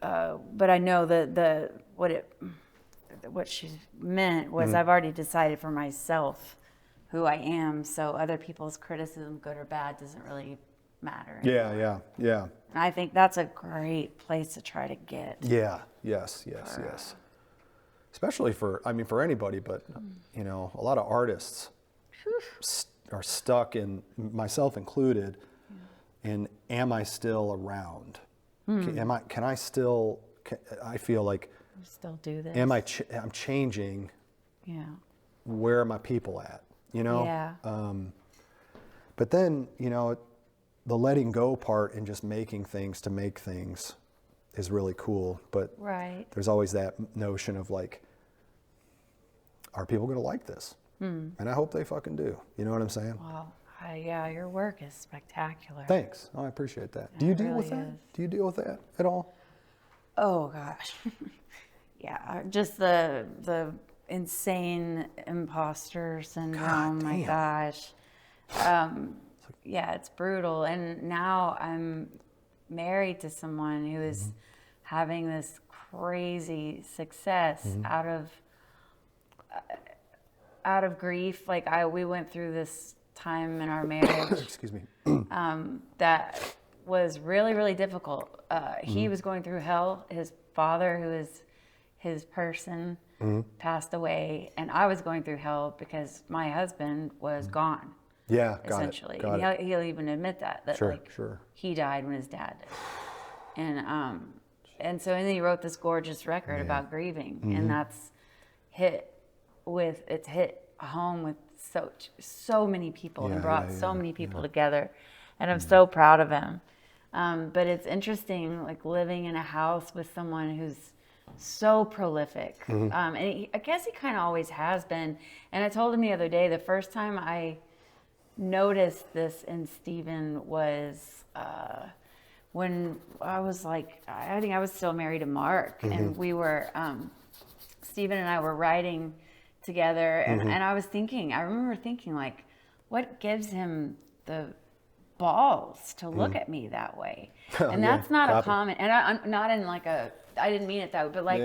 but I know that what she meant was I've already decided for myself who I am. So other people's criticism, good or bad, doesn't really matter. Yeah. And I think that's a great place to try to get. Yeah. Yes. Especially for anybody, but a lot of artists are stuck in, myself included, in am I still around? Can I still? I feel like Still do this. I'm changing. Yeah. Where are my people at? Yeah. But then the letting go part and just making things to make things is really cool. But Right. there's always that notion of like, are people going to like this? And I hope they fucking do. You know what I'm saying? Wow. Yeah, your work is spectacular. Thanks. Oh, I appreciate that. Do you deal with really that? is. Do you deal with that at all? Oh gosh. Yeah, just the insane imposter syndrome. God My damn. gosh. Yeah, it's brutal. And now I'm married to someone who is having this crazy success out of grief. Like we went through this time in our marriage Excuse me. that was really, really difficult. He was going through hell. His father, who is his person, passed away, and I was going through hell because my husband was gone. Yeah, essentially. Got And it. he'll even admit that Sure, like sure. he died when his dad did. And so and then he wrote this gorgeous record about grieving, and that's hit home with so many people and brought so many people together, and I'm so proud of him. But it's interesting, like living in a house with someone who's so prolific. And I guess he kind of always has been. And I told him the other day, the first time I noticed this in Stephen was when I was like, I think I was still married to Mark, and we were, Stephen and I were writing together, and I remember thinking, like, what gives him the balls to look at me that way? And that's not a common, and I'm not in like I didn't mean it that way, but like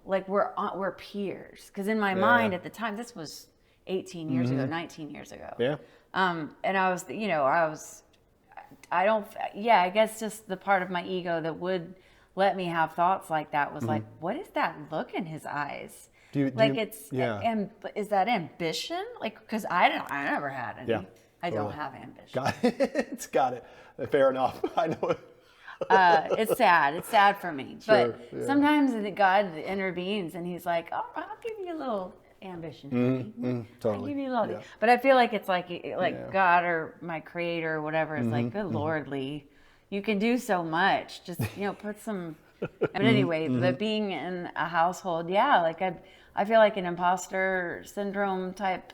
like we're peers. Because in my mind at the time, this was 18 years ago, 19 years ago. Yeah. And I was, I guess just the part of my ego that would let me have thoughts like that was like, what is that look in his eyes? Is that ambition? Like, because I never had any. Yeah, I don't have ambition. Got it. Fair enough. I know it. It's sad. It's sad for me. But sometimes God intervenes and he's like, oh, I'll give you a little ambition. Totally. I'll give you a little. But I feel like it's like God or my creator or whatever is like, good Lord, Leigh, you can do so much. Just, put some. But anyway, but being in a household, like I feel like an imposter syndrome type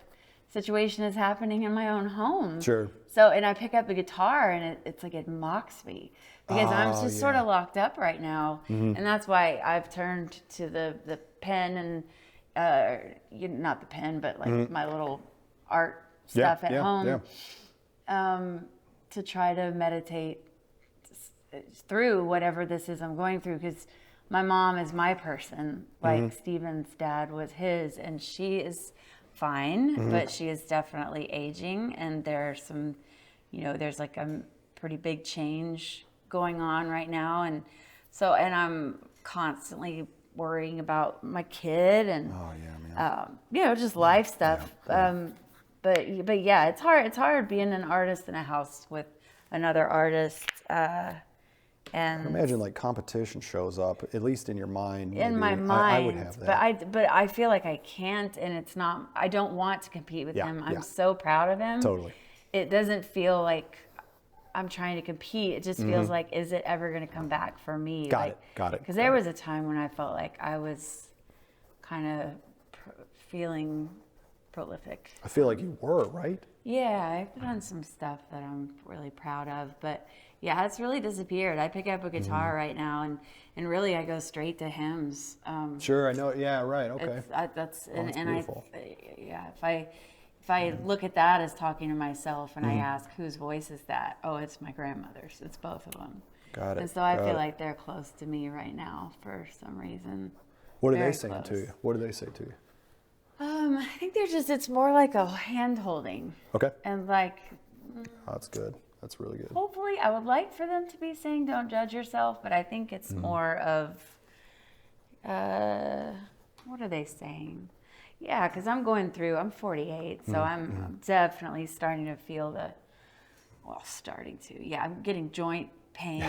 situation is happening in my own home. Sure. So, and I pick up the guitar and it's like it mocks me because I'm just sort of locked up right now. And that's why I've turned to the pen and, not the pen, but like my little art stuff at home to try to meditate through whatever this is I'm going through, because my mom is my person, like Stephen's dad was his, and she is fine, but she is definitely aging, and there's some, there's like a pretty big change going on right now, and I'm constantly worrying about my kid and just life stuff. But yeah, it's hard. It's hard being an artist in a house with another artist. And I imagine like competition shows up, at least in your mind. In my mind, I would have that. But I feel like I can't, and it's not. I don't want to compete with him. I'm so proud of him. Totally. It doesn't feel like I'm trying to compete. It just feels like, is it ever going to come back for me? Got it. Because there was a time when I felt like I was kind of feeling prolific. I feel like you were, right? Yeah, I've done some stuff that I'm really proud of, but yeah, it's really disappeared. I pick up a guitar right now, and really I go straight to hymns. Sure, I know. Yeah, right. Okay. That's beautiful. If I look at that as talking to myself, and I ask whose voice is that? Oh, it's my grandmother's. It's both of them. Got it. And so I feel like they're close to me right now for some reason. What are they saying to you? What do they say to you? I think it's more like a hand holding. Okay. And like. That's good. That's really good. Hopefully, I would like for them to be saying don't judge yourself, but I think it's more of, what are they saying? Yeah, because I'm 48, so I'm definitely starting to feel I'm getting joint pain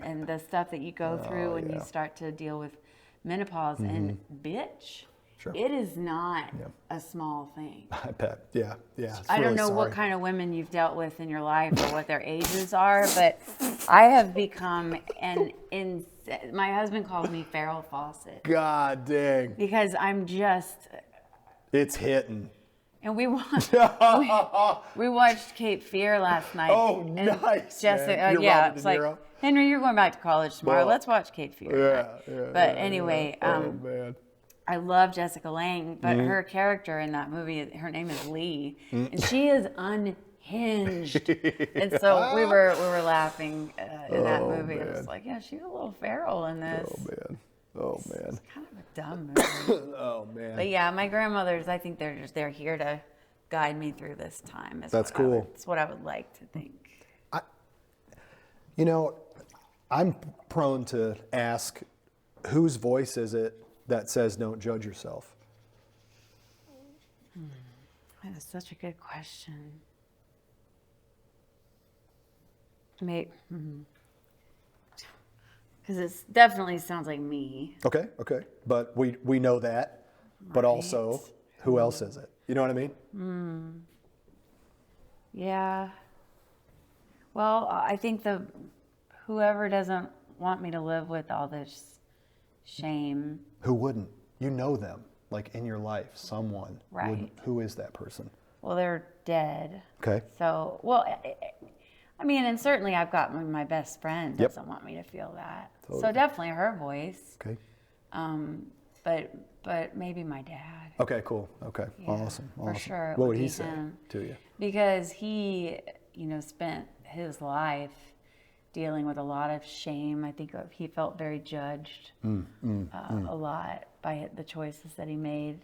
and the stuff that you go through when you start to deal with menopause, and bitch. Sure. It is not a small thing. I bet. Yeah. I don't know what kind of women you've dealt with in your life or what their ages are, but I have become my husband calls me Farrah Fawcett. God dang. Because I'm just. It's hitting. And we watched Cape Fear last night. Oh, nice. Jessica, it's like, Henry, you're going back to college tomorrow. Let's watch Cape Fear. But anyway, oh man. I love Jessica Lange, but her character in that movie, her name is Leigh, and she is unhinged. And so we were laughing in that movie. Man. It was like, she's a little feral in this. Oh man. It's kind of a dumb movie. Oh man. But yeah, my grandmothers, I think they're here to guide me through this time. That's cool. That's what I would like to think. I'm prone to ask, whose voice is it that says don't judge yourself? That is such a good question. Maybe, because it definitely sounds like me. Okay. But we know that. But also, who else is it? You know what I mean? Yeah. Well, I think whoever doesn't want me to live with all this shame. Who wouldn't? You know them, like in your life, someone. Right. Wouldn't. Who is that person? Well, they're dead. Okay. So, well, I mean, and certainly I've got my best friend doesn't want me to feel that. Totally. So definitely her voice. Okay. But maybe my dad. Okay, cool. Okay, Yeah, awesome. for sure it What would would he be say him. to you? Because he, spent his life dealing with a lot of shame. I think he felt very judged a lot by the choices that he made.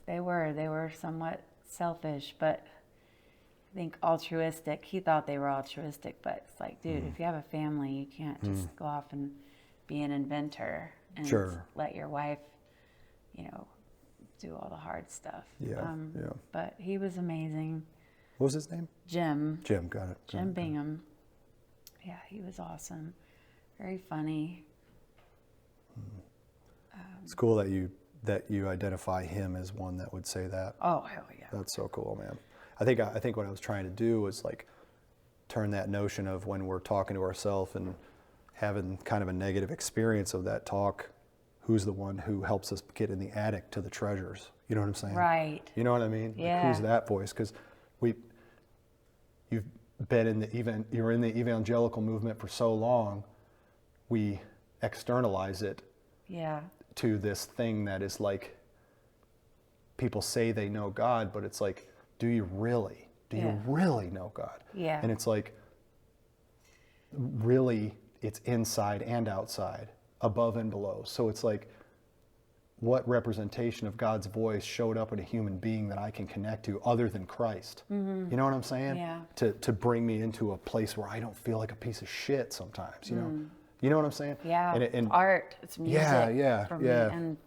They were somewhat selfish, but I think altruistic. He thought they were altruistic, but it's like, dude, if you have a family, you can't just go off and be an inventor and let your wife, do all the hard stuff. Yeah. But he was amazing. What was his name? Jim. Jim, got it. Jim Bingham. Yeah, he was awesome. Very funny. It's cool that you identify him as one that would say that. Oh, hell yeah. That's so cool, man. I think what I was trying to do was like turn that notion of when we're talking to ourselves and having kind of a negative experience of that talk, who's the one who helps us get in the attic to the treasures? You know what I'm saying? Right. You know what I mean? Yeah. Like, who's that voice? Because you've been you're in the evangelical movement for so long, we externalize it to this thing that is like, people say they know God, but it's like, do you really? Do you really know God? Yeah. And it's like, really, it's inside and outside, above and below. So it's like, what representation of God's voice showed up in a human being that I can connect to other than Christ? You know what I'm saying? Yeah. To bring me into a place where I don't feel like a piece of shit sometimes, you know? You know what I'm saying? Yeah. And it's art. It's music. For me. And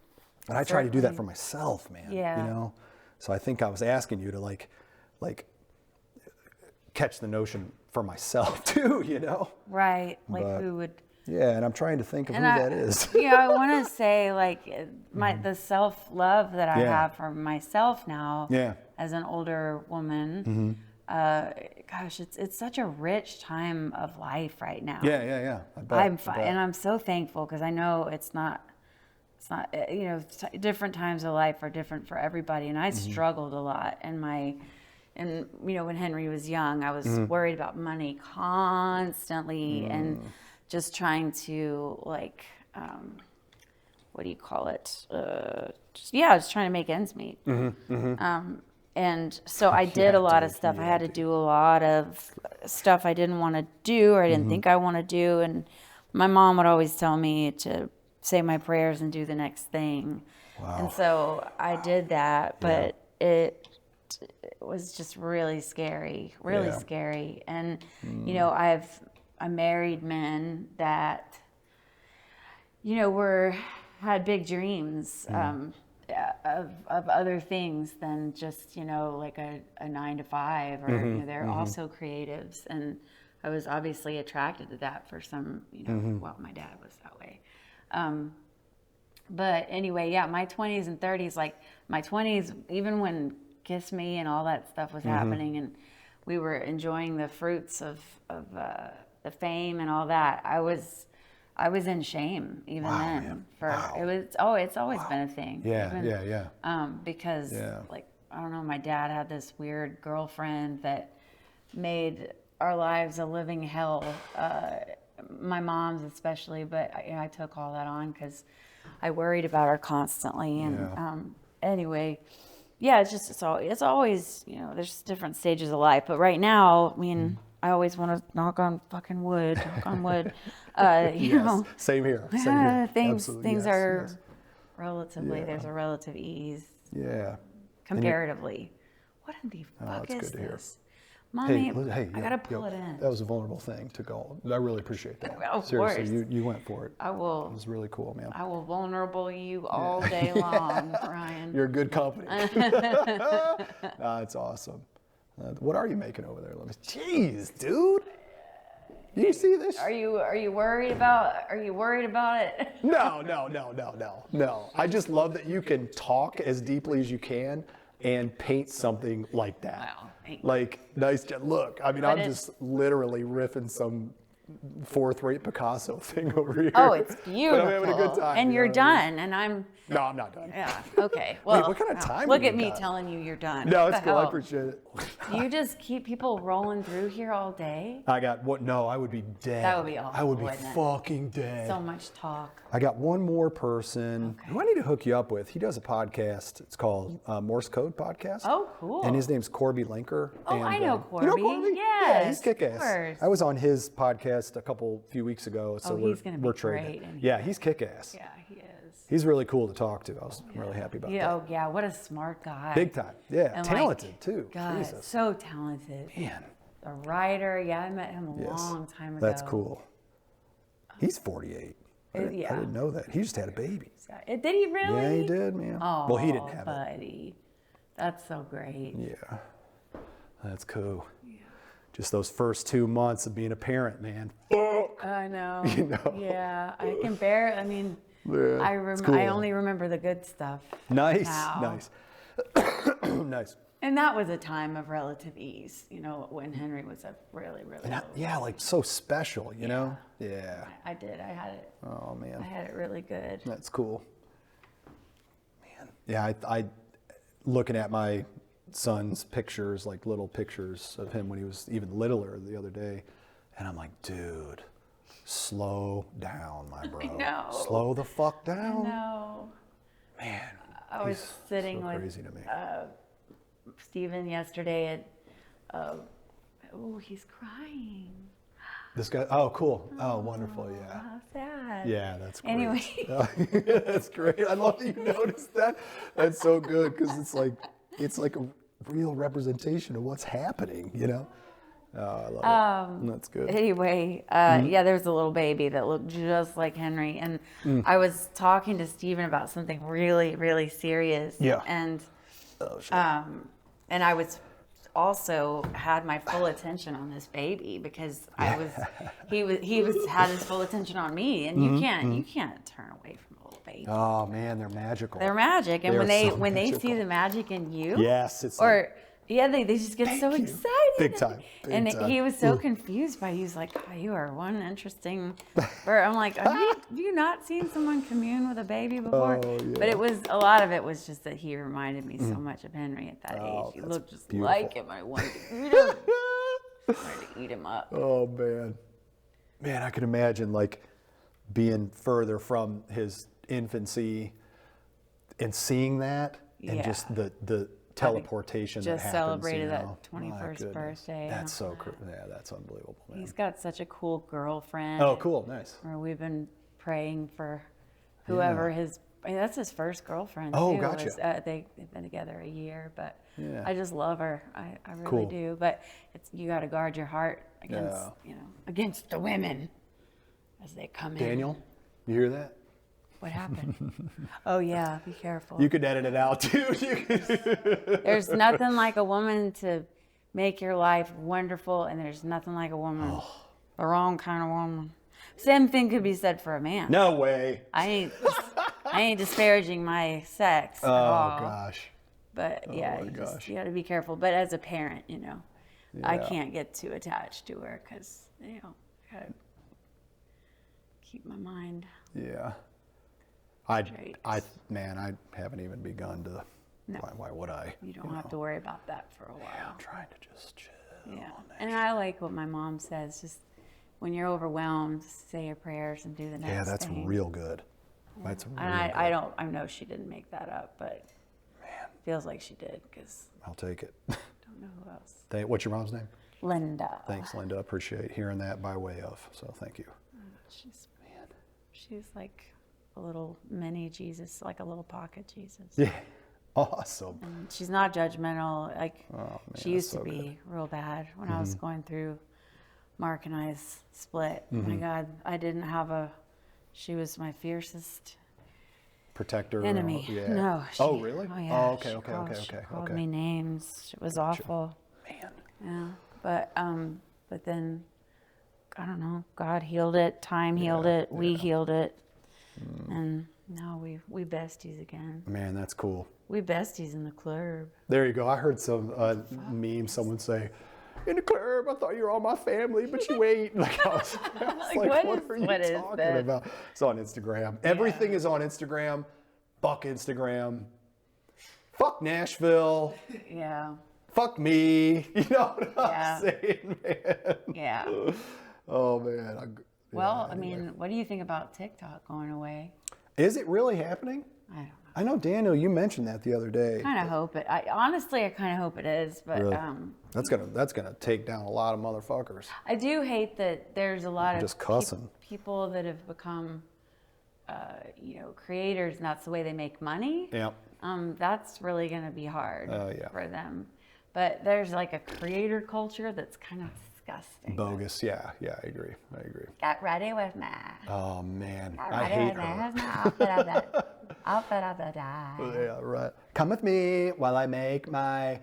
I try to do that for myself, man. Yeah. You know? So I think I was asking you to like catch the notion for myself too, you know? Right. Like But- who would... Yeah, and I'm trying to think of who that is. I want to say like the self-love that I have for myself now as an older woman. Gosh, it's such a rich time of life right now. Yeah. I bet. And I'm so thankful because I know it's not different times of life are different for everybody. And I struggled a lot when Henry was young, I was worried about money constantly and just trying to what do you call it? Just trying to make ends meet. And so I did a lot of stuff. I had to do a lot of stuff I didn't want to do or I didn't think I want to do. And my mom would always tell me to say my prayers and do the next thing. Wow. And so I did that, but it was just really scary, scary. And, I married men that, had big dreams of other things than just, like a 9-to-5 or, they're also creatives. And I was obviously attracted to that for some, well, my dad was that way. But anyway, my 20s and 30s, like my 20s, even when Kiss Me and all that stuff was happening and we were enjoying the fruits of the fame and all that, I was in shame even then. Man. It's always been a thing. Because like, I don't know, my dad had this weird girlfriend that made our lives a living hell. My mom's especially, but I took all that on because I worried about her constantly. And anyway, it's always, there's different stages of life. But right now, I mean, I always want to knock on wood. You know. Same here. Things are relatively, there's a relative ease. Yeah. Comparatively. What in the fuck is good to hear. this? Mommy, hey, I gotta pull it in. That was a vulnerable thing to go. I really appreciate that. Of Seriously, course. you went for it. I will. It was really cool, man. I will vulnerable you all day long, Ryan. You're good company. It's awesome. What are you making over there? Let me. Jeez, dude. Do you see this? Are you worried about it? No. I just love that you can talk as deeply as you can and paint something like that. Wow. Like, nice. Look, I mean, I'm just literally riffing some fourth-rate Picasso thing over here. Oh, it's beautiful. But I'm having a good time. And you're know what I mean? done, and I'm. No, I'm not done. Yeah. Okay. Well, Wait, what kind of time look do at you me got? telling you you're done. No, What it's the cool. I hell? appreciate it. You just keep people rolling through here all day. I got what? No, I would be dead. That would be awful. I would be wouldn't it? fucking dead. So much talk. I got one more person who I need to hook you up with. He does a podcast. It's called Morse Code Podcast. Oh, cool. And his name's Corby Linker. Oh, and, I know Corby. You know Corby? Yes, Yeah, he's kick-ass. of course. I was on his podcast a few weeks ago, so he's gonna be we're trading. great, and Yeah, he's kick-ass. Yeah, he is. He's really cool to talk to. I was really happy about that. Oh yeah, what a smart guy. Big time. Yeah, And, talented too. God, Jesus. so talented. Man. A writer. Yeah, I met him a Yes. long time ago. That's cool. He's 48. I Yeah. didn't know that. He just had a baby. Did he really? Yeah, he did, man. Oh, well, he didn't have it. buddy. That's so great. Yeah, that's cool. Yeah. Just those first 2 months of being a parent, man. Fuck. I know. You know? Yeah, I can bear. I mean, Yeah, I only remember the good stuff. Nice, now. nice, nice. And that was a time of relative ease, you know, when Henry was a really, really. Yeah, like so special, you know? Yeah. I did. I had it. Oh man. I had it really good. That's cool. Man. Yeah, I looking at my son's pictures, like little pictures of him when he was even littler the other day, and I'm like, dude, slow down, my bro. I know. Slow the fuck down. No. Man. I was he's sitting so with crazy to me. Stephen yesterday at. Oh, he's crying. This guy. Oh, cool. Oh, wonderful. Yeah. How sad. Yeah, that's great. Anyway. That's great. I love that you noticed that. That's so good because it's like a real representation of what's happening, you know? Oh, I love it. That's good. Anyway, yeah, there's a little baby that looked just like Henry. And I was talking to Stephen about something really, really serious. Yeah. And, Oh, shit. and I was also had my full attention on this baby because he had his full attention on me. And you can't turn away from a little baby. Oh man, they're magical. They're magic. And when they see the magic in you. Yes, it's they just get so excited. Big time. And he was so confused by it. He was like, oh, you are one interesting bird. I'm like, have you not seen someone commune with a baby before? Oh, yeah. But a lot of it was just that he reminded me so much of Henry at that age. He looked just like him. I wanted to eat him. I wanted to eat him up. Oh man. Man, I can imagine like being further from his infancy and seeing that and just the teleportation that just happens, celebrated you know? that 21st birthday. That's so cool. Yeah, that's unbelievable, man. He's got such a cool girlfriend. Oh, cool, nice. Or we've been praying for whoever that's his first girlfriend. Oh, too. gotcha. They've been together a year, but Yeah. I just love her. I really Cool. do. But you got to guard your heart against against the women as they come in. Daniel, you hear that? What happened? Oh yeah, be careful. You could edit it out too. There's nothing like a woman to make your life wonderful, and there's nothing like a woman, the wrong kind of woman. Same thing could be said for a man. No way. I ain't disparaging my sex at all. Oh gosh. But yeah, you got to be careful. But as a parent, I can't get too attached to her because I gotta keep my mind. Yeah. I haven't even begun to. No. Why would I? You don't have to worry about that for a while. I'm trying to just chill. Yeah, and I like what my mom says. Just when you're overwhelmed, say your prayers and do the next thing. Yeah, that's real good. That's real And good. I know she didn't make that up, but feels like she did because I'll take it. don't know who else. What's your mom's name? Linda. Thanks, Linda. Appreciate hearing that by way of. So thank you. She's like a little mini Jesus, like a little pocket Jesus. Yeah. Awesome. And she's not judgmental. Like she used to so be real bad when I was going through Mark and I's split. My God, I didn't have she was my fiercest Protector. enemy. Yeah. No. Oh, really? Oh, yeah. Oh, okay, She okay. called me names. It was awful. Man. Yeah. But then, I don't know, God healed it. Time healed it. We healed it. And now we besties again. Man, that's cool. We besties in the club. There you go. I heard some meme, someone say, in the club, I thought you were all my family, but you ain't. Like, I was like, what are you talking about? It's on Instagram. Everything is on Instagram. Fuck Instagram. Fuck Nashville. Yeah. Fuck me. You know what Yeah. I'm saying, man? Yeah. Oh, man. Well, I mean, what do you think about TikTok going away? Is it really happening? I don't know. I know, Daniel, you mentioned that the other day. Kind of hope it. Honestly, I kind of hope it is, but Really? That's gonna take down a lot of motherfuckers. I do hate that there's a lot of Just cussing. people that have become, creators, and that's the way they make money. Yeah. That's really going to be hard Yeah. for them. But there's like a creator culture that's kind of disgusting. Bogus. Yeah, I agree. Got ready with me. Oh man, Got I ready hate with me. her. Here's my outfit of the outfit of the day. Yeah, right. Come with me while I make my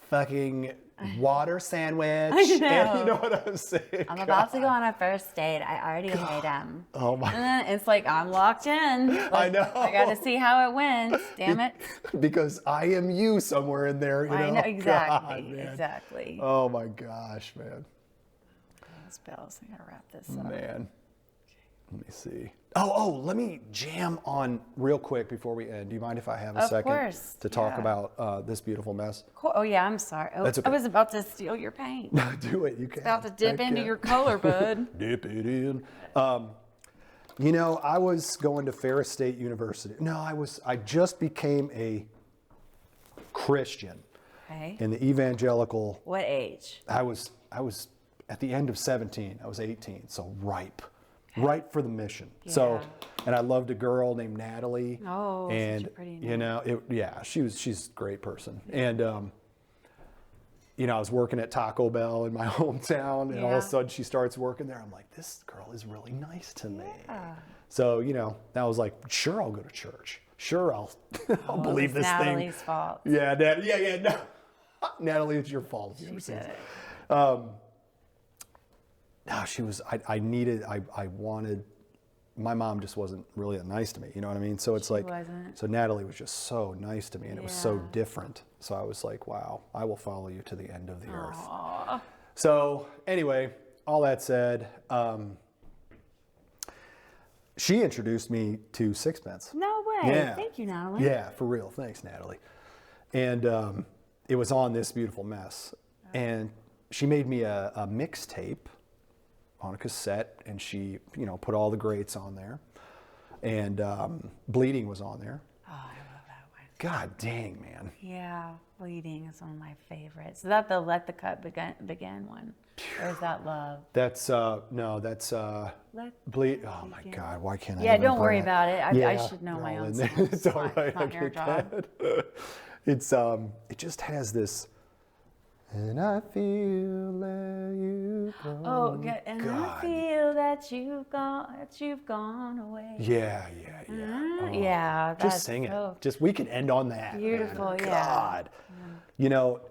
fucking water sandwich. I know. And you know what I'm saying? I'm about to go on a first date. I already hate him. Oh my. And then it's like I'm locked in. Like, I know. I got to see how it went. Damn it. Because I am you somewhere in there. You know? I know exactly. God, man. Exactly. Oh my gosh, man. Those bells. I gotta wrap this up. Man. Let me see. Oh, let me jam on real quick before we end. Do you mind if I have a Of second course, to talk yeah. about this beautiful mess? Cool. Oh yeah, I'm sorry. That's okay. I was about to steal your paint. Do it. You can. About to dip into your color, bud. Dip it in. I was going to Ferris State University. No, I just became a Christian Okay. in the evangelical. What age? I was at the end of 17. I was 18, so ripe for the mission. So, and I loved a girl named Natalie. Oh, and such a pretty name. she's a great person. And I was working at Taco Bell in my hometown, and all of a sudden she starts working there. I'm like, this girl is really nice to me. So, I was like, sure, I'll go to church. Sure, I'll believe this thing. Natalie's fault. Yeah, no. Natalie, it's your fault. She said it. No, she was, I wanted, my mom just wasn't really that nice to me, you know what I mean? So it's like, wasn't. so Natalie was just so nice to me, and it was so Yeah. different. So I was like, wow, I will follow you to the end of the earth. Aw. So anyway, all that said, she introduced me to Sixpence. No way. Yeah. Thank you, Natalie. Yeah, for real. Thanks, Natalie. And it was on This Beautiful Mess. And she made me a mixtape on a cassette, and she, put all the greats on there. And Bleeding was on there. Oh, I love that one. God dang, man. Yeah, Bleeding is one of my favorites. Is that the Let the Cut Begin one? Or is that Love? That's, no, that's Bleed. Oh my Begin. God, why can't I? Yeah, even don't worry pronounce- about it. I Yeah, should know they're my all own in there. songs. It's all right. It's not your job. It's it just has this. And I feel that you go. Oh, good. And God. I feel that you've gone away. Yeah. Oh, Yeah, that's just sing so it. Just we can end on that. beautiful. Man. Yeah. God.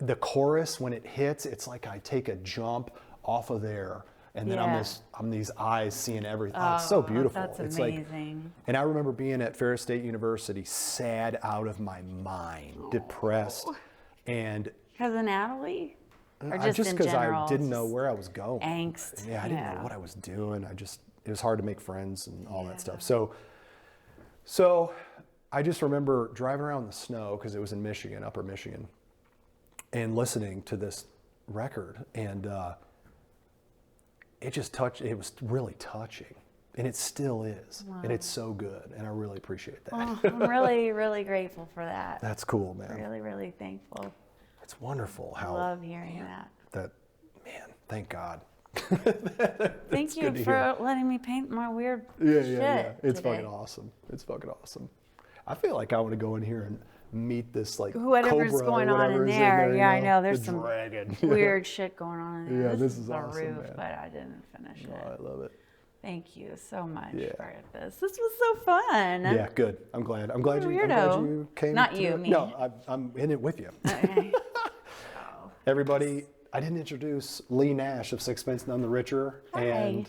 The chorus when it hits, it's like I take a jump off of there, and then Yeah. I'm these eyes seeing everything. Oh, it's so beautiful. That's it's amazing. And I remember being at Ferris State University, sad out of my mind, depressed, and Because of Natalie? Or just in because I general, didn't know just where I was going. angst. Yeah, I didn't know what I was doing. It was hard to make friends and all that stuff. So I just remember driving around in the snow, because it was in Michigan, upper Michigan, and listening to this record, and it was really touching, and it still is. Wow. And it's so good, and I really appreciate that. Oh, I'm really, really grateful for that. That's cool, man. Really, really thankful. It's wonderful how I love hearing that. man, thank God. Thank you good to for letting me paint my weird Yeah. shit It's today. fucking awesome. I feel like I want to go in here and meet this like whatever's cobra or going on in whatever is there. you Yeah, I know. There's the some dragon. weird shit going on in there. Yeah, this is the awesome, roof, man. but I didn't finish it. Oh, I love it. Thank you so much Yeah. for this. This was so fun. Yeah, good. I'm glad you came. Not you, me. No, I'm in it with you. Okay. Everybody, I didn't introduce Leigh Nash of Sixpence None The Richer, Hi. and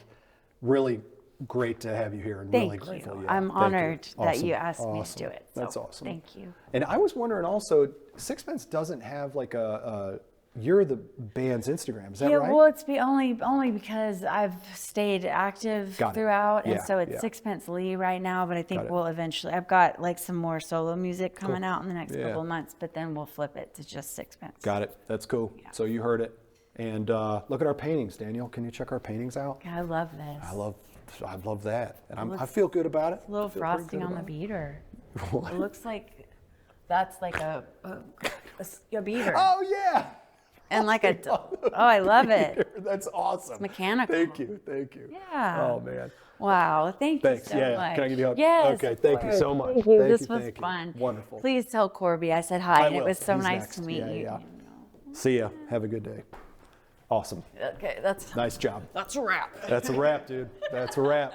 really great to have you here, and really grateful. You. Yeah, I'm honored that Awesome. you asked me to Awesome. do it. So That's awesome. Thank you. And I was wondering also, Sixpence doesn't have like a you're the band's Instagram, is that right? Well, it's only because I've stayed active throughout, and so it's Sixpence Leigh right now. But I think we'll eventually. I've got like some more solo music coming out in the next couple of months, but then we'll flip it to just Sixpence. Got it. That's cool. Yeah. So you heard it. And look at our paintings, Daniel. Can you check our paintings out? I love this. I love that, and I feel good about it. A little frosting on the beater. It looks like that's like a beater. Oh yeah. And like I love it. That's awesome. It's mechanical. Thank you. Yeah. Oh man. Wow. Thank Thanks. you so much. Can I give you a hug? Yes. Okay. Thank you so much. Thank you. Thank This was thank you. fun. Wonderful. Please tell Corby I said hi, and it will. was so He's nice next. to meet you. Yeah. See ya. Have a good day. Awesome. Okay, that's Nice job. a wrap. That's a wrap, dude. That's a wrap.